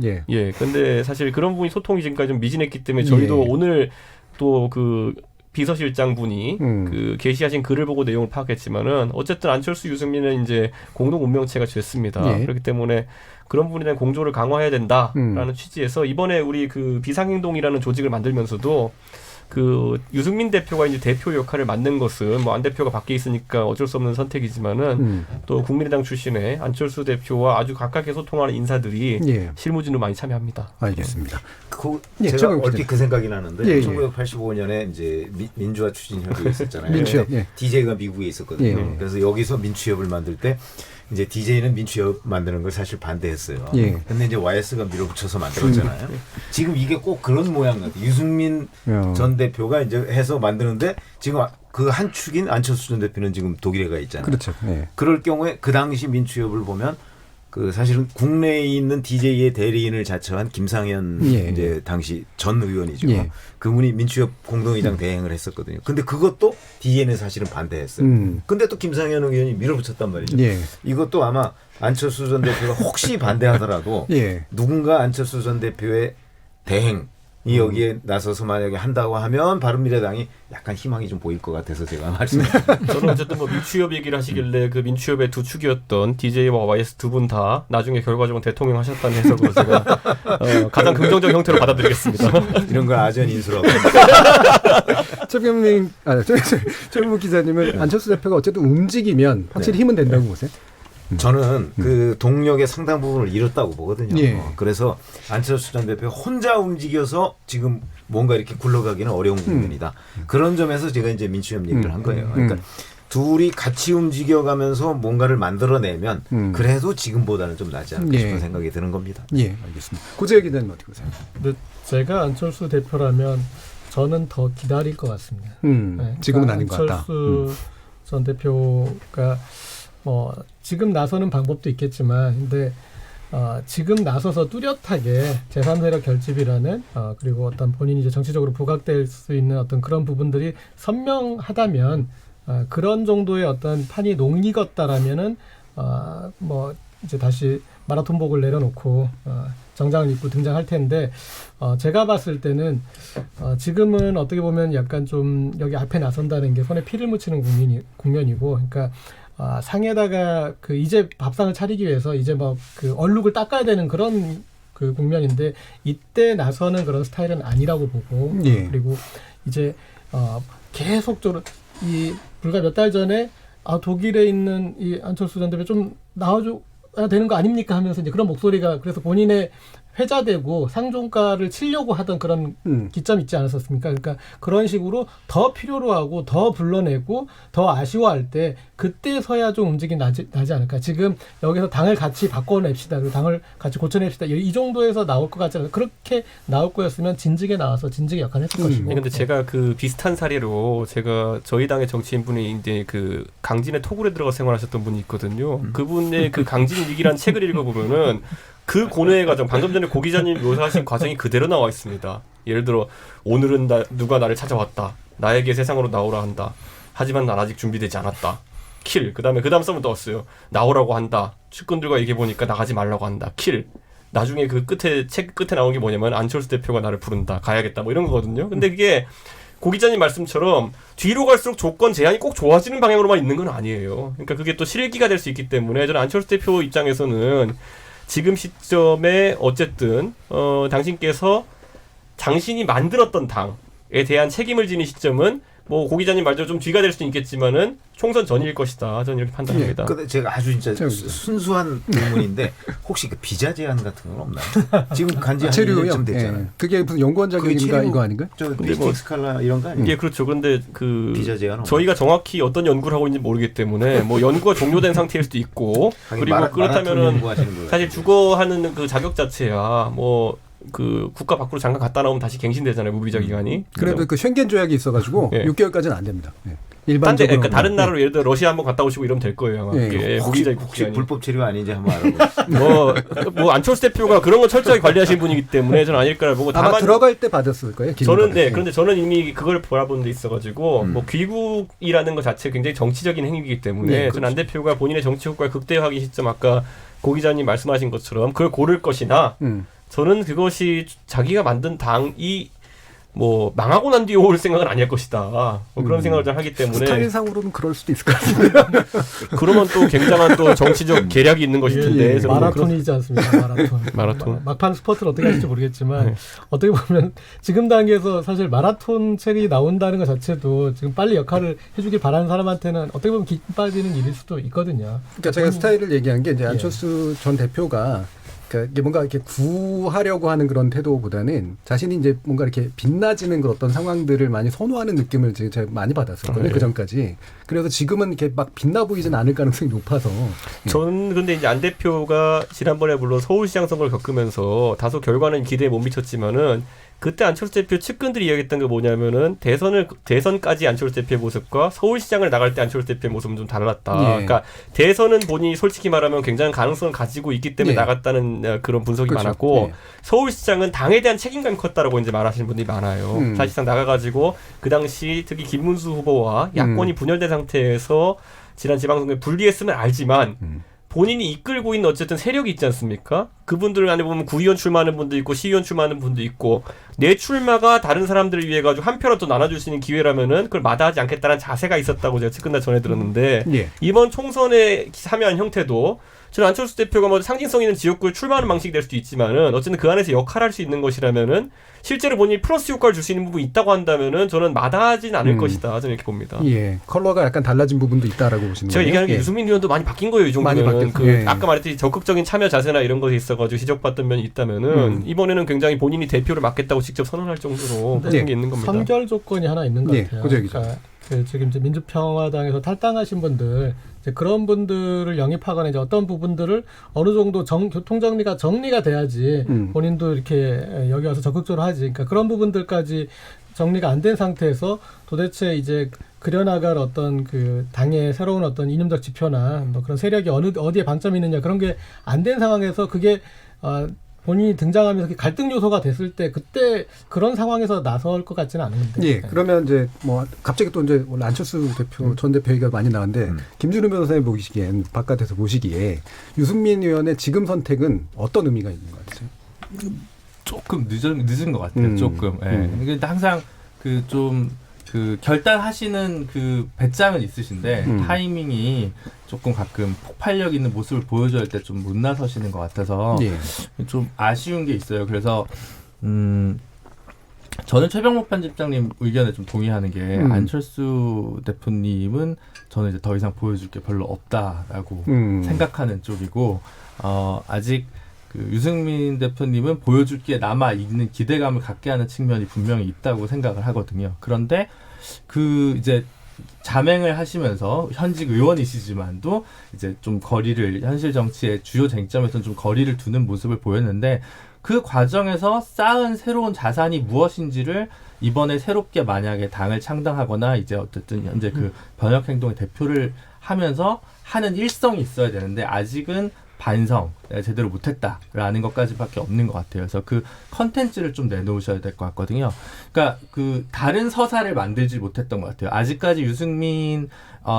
근데 사실 그런 부분이 소통이 지금까지 좀 미진했기 때문에 저희도 오늘 또 그 비서실장 분이 그 게시하신 글을 보고 내용을 파악했지만은 어쨌든 안철수 유승민은 이제 공동 운명체가 됐습니다. 그렇기 때문에 그런 부분에 대한 공조를 강화해야 된다라는 취지에서 이번에 우리 그 비상행동이라는 조직을 만들면서도 그 유승민 대표가 이제 대표 역할을 맡는 것은 뭐 안 대표가 밖에 있으니까 어쩔 수 없는 선택이지만은 또 국민의당 출신의 안철수 대표와 아주 가깝게 소통하는 인사들이 실무진으로 많이 참여합니다. 알겠습니다. 제가 얼핏 그 생각이 나는데 1985년에 이제 민주화 추진협의가 있었잖아요. 민추협. DJ가 미국에 있었거든요. 그래서 여기서 민추협을 만들 때 이제 DJ는 민추협 만드는 걸 사실 반대했어요. 근데 이제 YS가 밀어붙여서 만들었잖아요. 지금 이게 꼭 그런 모양 같아요. 유승민 전 대표가 이제 해서 만드는데 지금 그 한 축인 안철수 전 대표는 지금 독일에 가 있잖아요. 그렇죠. 그럴 경우에 그 당시 민추협을 보면 그 사실은 국내에 있는 DJ의 대리인을 자처한 김상현 이제 당시 전 의원이죠. 그분이 민추협 공동의장 대행을 했었거든요. 근데 그것도 DJ는 사실은 반대했어요. 근데 또 김상현 의원이 밀어붙였단 말이죠. 이것도 아마 안철수 전 대표가 혹시 반대하더라도 누군가 안철수 전 대표의 대행 이 여기에 나서서 만약에 한다고 하면 바른미래당이 약간 희망이 좀 보일 것 같아서 제가 말씀드립니다. 저는 어쨌든 뭐 민추협 얘기를 하시길래 그 민추협의 두 축이었던 DJ와 YS 두 분 다 나중에 결과적으로 대통령 하셨다는 해석으로 제가 가장 긍정적 형태로 받아들이겠습니다. 이런 걸 아전 인수라고. 최병묵 기자님은 안철수 대표가 어쨌든 움직이면 확실히 힘은 된다고 보세요? 저는 그 동력의 상당 부분을 잃었다고 보거든요. 그래서 안철수 전 대표 혼자 움직여서 지금 뭔가 이렇게 굴러가기는 어려운 국면이다. 그런 점에서 제가 이제 민추협 얘기를 한 거예요. 그러니까 둘이 같이 움직여가면서 뭔가를 만들어내면 그래도 지금보다는 좀 낫지 않을까 싶은 생각이 드는 겁니다. 알겠습니다. 고재열 기자님 어떻게 보세요? 근데 제가 안철수 대표라면 저는 더 기다릴 것 같습니다. 지금은 아닌 것 같다. 안철수 전 대표가 지금 나서는 방법도 있겠지만, 근데 지금 나서서 뚜렷하게 제3세력 결집이라는 그리고 어떤 본인이 이제 정치적으로 부각될 수 있는 어떤 그런 부분들이 선명하다면 그런 정도의 어떤 판이 녹익었다라면은 이제 다시 마라톤복을 내려놓고 정장을 입고 등장할 텐데 제가 봤을 때는 지금은 어떻게 보면 약간 좀 여기 앞에 나선다는 게 손에 피를 묻히는 국면이고, 그러니까 상에다가 그 이제 밥상을 차리기 위해서 이제 뭐 그 얼룩을 닦아야 되는 그런 그 국면인데 이때 나서는 그런 스타일은 아니라고 보고 그리고 이제 계속적으로 이 불과 몇 달 전에 독일에 있는 이 안철수 전 대표 좀 나와줘야 되는 거 아닙니까 하면서 이제 그런 목소리가 그래서 본인의 회자되고 상종가를 치려고 하던 그런 기점이 있지 않았었습니까? 그러니까 그런 식으로 더 필요로 하고 더 불러내고 더 아쉬워할 때 그때서야 좀 움직임이 나지 않을까. 지금 여기서 당을 같이 바꿔냅시다. 그리고 당을 같이 고쳐냅시다. 이 정도에서 나올 것 같지 않아요. 그렇게 나올 거였으면 진즉에 나와서 진즉에 역할을 했을 것이고. 근데 제가 그 비슷한 사례로 제가 저희 당의 정치인분이 이제 그 강진의 토굴에 들어가 생활하셨던 분이 있거든요. 그분의 그 강진 위기란 책을 읽어보면은 그 고뇌의 과정, 방금 전에 고 기자님 묘사하신 과정이 그대로 나와 있습니다. 예를 들어 오늘은 누가 나를 찾아왔다. 나에게 세상으로 나오라 한다. 하지만 난 아직 준비되지 않았다. 킬. 그 다음 썸을 넣었어요. 나오라고 한다. 측근들과 얘기해보니까 나가지 말라고 한다. 킬. 나중에 그 책 끝에 나온 게 뭐냐면 안철수 대표가 나를 부른다. 가야겠다. 뭐 이런 거거든요. 근데 그게 고 기자님 말씀처럼 뒤로 갈수록 조건 제한이 꼭 좋아지는 방향으로만 있는 건 아니에요. 그러니까 그게 또 실기가 될 수 있기 때문에 저는 안철수 대표 입장에서는 지금 시점에 어쨌든 당신께서 당신이 만들었던 당에 대한 책임을 지는 시점은 뭐 고 기자님 말대로 좀 뒤가 될 수는 있겠지만은 총선 전일 것이다. 저는 이렇게 판단합니다. 근데 제가 아주 진짜 순수한 의문인데 혹시 그 비자 제한 같은 건 없나요? 지금 간지 한 1년쯤 됐잖아요. 그게 무슨 연구원 자격인가 이거 아닌가요? 근데 뭐 스칼라 이런 거 아니에요? 예, 그렇죠. 그런데 그 비자 제한 저희가 정확히 어떤 연구를 하고 있는지 모르기 때문에 뭐 연구가 종료된 상태일 수도 있고 그리고 그렇다면은 사실 주거하는 그 자격 자체야 뭐 그 국가 밖으로 잠깐 갔다 나오면 다시 갱신되잖아요. 무비자 기간이. 그래도 그 쉥겐 조약이 있어가지고 6개월까지는 안 됩니다. 일반적으로. 그러니까 다른 나라로 예를 들어 러시아 한번 갔다 오시고 이러면 될 거예요. 아마. 혹시 불법 체류 아닌지 한번 알아보세요. 뭐 안철수 대표가 그런 거 철저하게 관리하시는 분이기 때문에 저는 아닐 거라고 보고 아마 다만 들어갈 때 받았을 거예요. 저는 그런데 저는 이미 그걸 바라본 데 있어가지고 뭐 귀국이라는 것 자체 굉장히 정치적인 행위이기 때문에 저는 안 대표가 본인의 정치 효과를 극대화하기 시점 아까 고 기자님 말씀하신 것처럼 그걸 고를 것이나 저는 그것이 자기가 만든 당이 뭐 망하고 난 뒤에 올 생각은 아닐 것이다. 뭐 그런 생각을 좀 하기 때문에 스타일상으로는 그럴 수도 있을 것 같습니다. 그러면 또 굉장한 또 정치적 계략이 있는 것일 텐데 마라톤이지 않습니까? 마라톤. 막판 스포츠를 어떻게 할지 모르겠지만 어떻게 보면 지금 단계에서 사실 마라톤 책이 나온다는 것 자체도 지금 빨리 역할을 해주길 바라는 사람한테는 어떻게 보면 기 빠지는 일일 수도 있거든요. 그러니까 제가 스타일을 얘기한 게 이제 안철수 전 대표가 그러니까 뭔가 이렇게 구하려고 하는 그런 태도보다는 자신이 이제 뭔가 이렇게 빛나지는 그런 어떤 상황들을 많이 선호하는 느낌을 제가 많이 받았었거든요. 그 전까지. 그래서 지금은 이렇게 막 빛나 보이지는 않을 가능성이 높아서. 저는 근데 이제 안 대표가 지난번에 물론 서울시장 선거를 겪으면서 다소 결과는 기대에 못 미쳤지만은 그때 안철수 대표 측근들이 이야기했던 게 뭐냐면은 대선까지 안철수 대표의 모습과 서울시장을 나갈 때 안철수 대표의 모습은 좀 달랐다. 그러니까 대선은 본인이 솔직히 말하면 굉장한 가능성을 가지고 있기 때문에 나갔다는 그런 분석이 많았고 서울시장은 당에 대한 책임감이 컸다라고 이제 말하시는 분들이 많아요. 사실상 나가가지고 그 당시 특히 김문수 후보와 야권이 분열된 상태에서 지난 지방선거에 불리했음을 알지만 본인이 이끌고 있는 어쨌든 세력이 있지 않습니까? 그분들 안에 보면 구의원 출마하는 분도 있고 시의원 출마하는 분도 있고 내 출마가 다른 사람들을 위해 가지고 한 표라도 나눠줄 수 있는 기회라면은 그걸 마다하지 않겠다는 자세가 있었다고 제가 측근날 전해 들었는데 이번 총선에 참여한 형태도 저는 안철수 대표가 뭐 상징성 있는 지역구에 출마하는 방식이 될 수도 있지만은 어쨌든 그 안에서 역할할 수 있는 것이라면은 실제로 본인이 플러스 효과를 줄 수 있는 부분이 있다고 한다면은 저는 마다하진 않을 것이다. 저는 이렇게 봅니다. 컬러가 약간 달라진 부분도 있다라고 보시는 거예요. 제가 얘기하는 게 유승민 의원도 많이 바뀐 거예요. 이 정도면. 아까 말했듯이 적극적인 참여 자세나 이런 것이 있어가지고 지적받던 면이 있다면은 이번에는 굉장히 본인이 대표를 맡겠다고 직접 선언할 정도로 그런 게 있는 겁니다. 선결 조건이 하나 있는 것 같아요. 그러니까 지금 이제 민주평화당에서 탈당하신 분들 이제 그런 분들을 영입하거나 이제 어떤 부분들을 어느 정도 교통 정리가 돼야지 본인도 이렇게 여기 와서 적극적으로 하지. 그러니까 그런 부분들까지 정리가 안 된 상태에서 도대체 이제 그려나갈 어떤 그 당의 새로운 어떤 이념적 지표나 뭐 그런 세력이 어디에 방점이 있느냐 그런 게 안 된 상황에서 그게 본인이 등장하면서 갈등 요소가 됐을 때 그때 그런 상황에서 나설 것 같지는 않은데. 예. 그러면 이제 뭐 갑자기 또 이제 안철수 대표 전 대표 얘기가 많이 나왔는데 김준우 변호사님 보시기엔 바깥에서 보시기에 유승민 의원의 지금 선택은 어떤 의미가 있는 것 같아요? 조금 늦은 것 같아요. 조금. 예. 근데 항상 그 결단하시는 그 배짱은 있으신데 타이밍이 조금 가끔 폭발력 있는 모습을 보여줘야 할 때 좀 못 나서시는 것 같아서 좀 아쉬운 게 있어요. 그래서 저는 최병목 편집장님 의견에 좀 동의하는 게 안철수 대표님은 저는 이제 더 이상 보여줄 게 별로 없다라고 생각하는 쪽이고 아직 그 유승민 대표님은 보여줄 게 남아 있는 기대감을 갖게 하는 측면이 분명히 있다고 생각을 하거든요. 그런데 그 이제 자맹을 하시면서 현직 의원이시지만도 이제 좀 거리를 현실 정치의 주요 쟁점에서는 좀 거리를 두는 모습을 보였는데 그 과정에서 쌓은 새로운 자산이 무엇인지를 이번에 새롭게 만약에 당을 창당하거나 이제 어쨌든 현재 그 번역행동의 대표를 하면서 하는 일성이 있어야 되는데 아직은 반성, 내가 제대로 못했다라는 것까지밖에 없는 것 같아요. 그래서 그 컨텐츠를 좀 내놓으셔야 될 것 같거든요. 그러니까 그 다른 서사를 만들지 못했던 것 같아요. 아직까지 유승민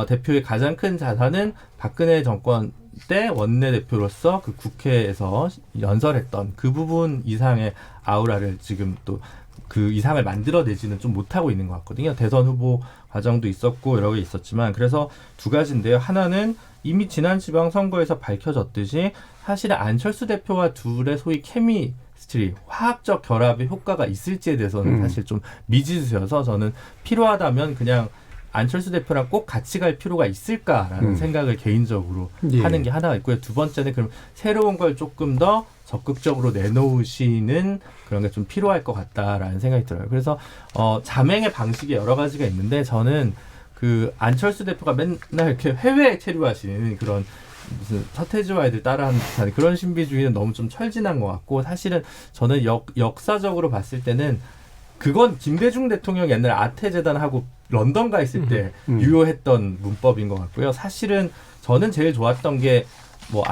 대표의 가장 큰 자산은 박근혜 정권 때 원내대표로서 그 국회에서 연설했던 그 부분 이상의 아우라를 지금 또 그 이상을 만들어내지는 좀 못하고 있는 것 같거든요. 대선 후보 과정도 있었고 여러 개 있었지만 그래서 두 가지인데요. 하나는 이미 지난 지방선거에서 밝혀졌듯이 사실은 안철수 대표와 둘의 소위 케미스트리, 화학적 결합의 효과가 있을지에 대해서는 사실 좀 미지수여서 저는 필요하다면 그냥 안철수 대표랑 꼭 같이 갈 필요가 있을까라는 생각을 개인적으로 하는 게 하나가 있고요. 두 번째는 그럼 새로운 걸 조금 더 적극적으로 내놓으시는 그런 게 좀 필요할 것 같다라는 생각이 들어요. 그래서 자맹의 방식이 여러 가지가 있는데 저는 그 안철수 대표가 맨날 이렇게 해외에 체류하시는 그런 무슨 서태지와 애들 따라하는 듯한 그런 신비주의는 너무 좀 철진한 것 같고 사실은 저는 역사적으로 봤을 때는 그건 김대중 대통령 옛날에 아태재단하고 런던 가 있을 때 유효했던 문법인 것 같고요. 사실은 저는 제일 좋았던 게 뭐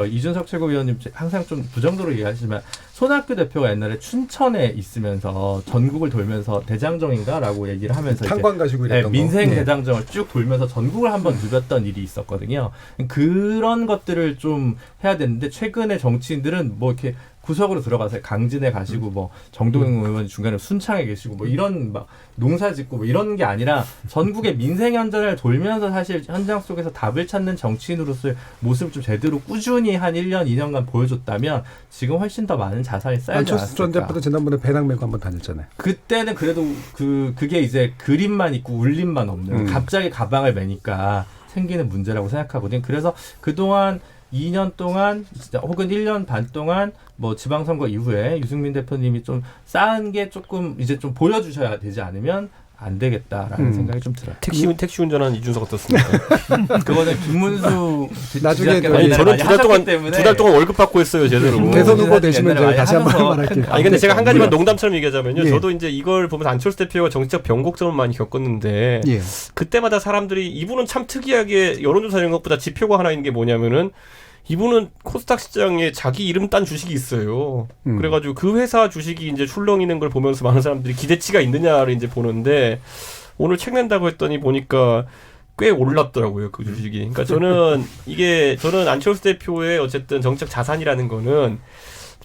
이준석 최고위원님 항상 좀 부정적으로 얘기하시지만 손학규 대표가 옛날에 춘천에 있으면서 전국을 돌면서 대장정인가라고 얘기를 하면서 탄광 가시고 이랬던 민생 대장정을 쭉 돌면서 전국을 한번 누볐던 일이 있었거든요. 그런 것들을 좀 해야 되는데 최근에 정치인들은 뭐 이렇게 구석으로 들어가서 강진에 가시고 뭐 정동영 의원 중간에 순창에 계시고 뭐 이런 막 농사 짓고 뭐 이런 게 아니라 전국의 민생 현장을 돌면서 사실 현장 속에서 답을 찾는 정치인으로서의 모습을 좀 제대로 꾸준히 한 1년, 2년간 보여줬다면 지금 훨씬 더 많은 자산이 쌓이지 않았을까. 안철수 전 대표도 지난번에 배낭 메고 한번 다녔잖아요. 그때는 그래도 그게 이제 그림만 있고 울림만 없는 갑자기 가방을 매니까 생기는 문제라고 생각하거든요. 그래서 그동안 2년 동안 진짜 혹은 1년 반 동안 뭐 지방선거 이후에 유승민 대표님이 좀 쌓은 게 조금 이제 좀 보여주셔야 되지 않으면 안 되겠다라는 생각이 좀 들어요. 택시 운전하는 이준석 어떻습니까? 그거는 김문수 나중에 저는 두 달 동안 월급 받고 했어요 제대로. 대선 후보 되시면 제가 다시 한번 말할게요. 아니 근데 제가 한 가지만 농담처럼 얘기하자면요. 저도 이제 이걸 보면서 안철수 대표가 정치적 변곡점을 많이 겪었는데 그때마다 사람들이 이분은 참 특이하게 여론조사 이런 것보다 지표가 하나 있는 게 뭐냐면은 이분은 코스닥 시장에 자기 이름 딴 주식이 있어요. 그래가지고 그 회사 주식이 이제 출렁이는 걸 보면서 많은 사람들이 기대치가 있느냐를 이제 보는데 오늘 책 낸다고 했더니 보니까 꽤 올랐더라고요, 그 주식이. 그러니까 저는 안철수 대표의 어쨌든 정책 자산이라는 거는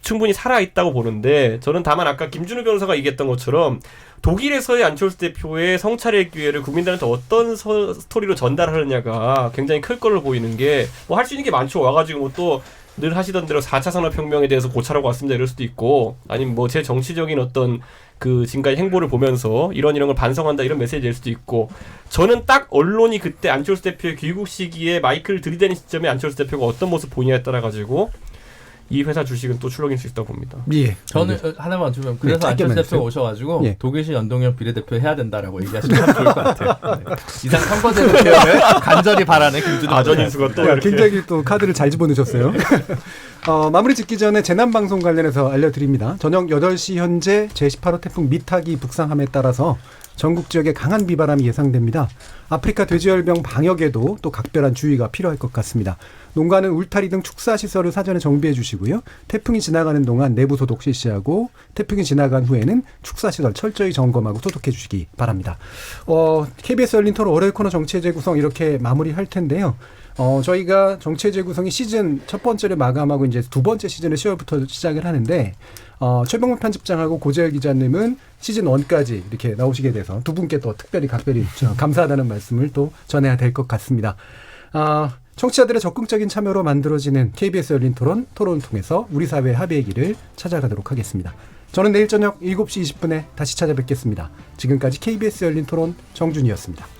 충분히 살아있다고 보는데 저는 다만 아까 김준우 변호사가 얘기했던 것처럼 독일에서의 안철수 대표의 성찰의 기회를 국민들한테 어떤 스토리로 전달하느냐가 굉장히 클 걸로 보이는 게 뭐 할 수 있는 게 많죠. 와가지고 뭐 또 늘 하시던 대로 4차 산업혁명에 대해서 고찰하고 왔습니다 이럴 수도 있고 아니면 뭐 제 정치적인 어떤 그 지금까지 행보를 보면서 이런 걸 반성한다 이런 메시지 낼 수도 있고 저는 딱 언론이 그때 안철수 대표의 귀국 시기에 마이크를 들이대는 시점에 안철수 대표가 어떤 모습 보이냐에 따라 가지고 이 회사 주식은 또 출렁일 수 있다고 봅니다. 예. 저는 하나만 주면 그래서 안철수 대표가 오셔가지고 독일시 연동형 비례대표 해야 된다라고 얘기하시면 참 좋을 것 같아요. 네. 이상 선거제 대표를 간절히 바라는 김준호 아전인수가 또 굉장히 또 카드를 잘 집어넣으셨어요. 마무리 짓기 전에 재난방송 관련해서 알려드립니다. 저녁 8시 현재 제18호 태풍 미탁이 북상함에 따라서 전국 지역에 강한 비바람이 예상됩니다. 아프리카 돼지열병 방역에도 또 각별한 주의가 필요할 것 같습니다. 농가는 울타리 등 축사시설을 사전에 정비해 주시고 마시고요. 태풍이 지나가는 동안 내부 소독 실시하고 태풍이 지나간 후에는 축사시설 철저히 점검하고 소독해 주시기 바랍니다. KBS 열린 토론 월요일 코너 정치의 재구성 이렇게 마무리할 텐데요. 저희가 정치의 재구성이 시즌 첫 번째를 마감하고 이제 두 번째 시즌을 10월부터 시작을 하는데 최병문 편집장하고 고재열 기자님은 시즌 1까지 이렇게 나오시게 돼서 두 분께 또 특별히 각별히 감사하다는 말씀을 또 전해야 될 것 같습니다. 청취자들의 적극적인 참여로 만들어지는 KBS 열린 토론을 통해서 우리 사회의 합의의 길을 찾아가도록 하겠습니다. 저는 내일 저녁 7시 20분에 다시 찾아뵙겠습니다. 지금까지 KBS 열린 토론 정준이었습니다.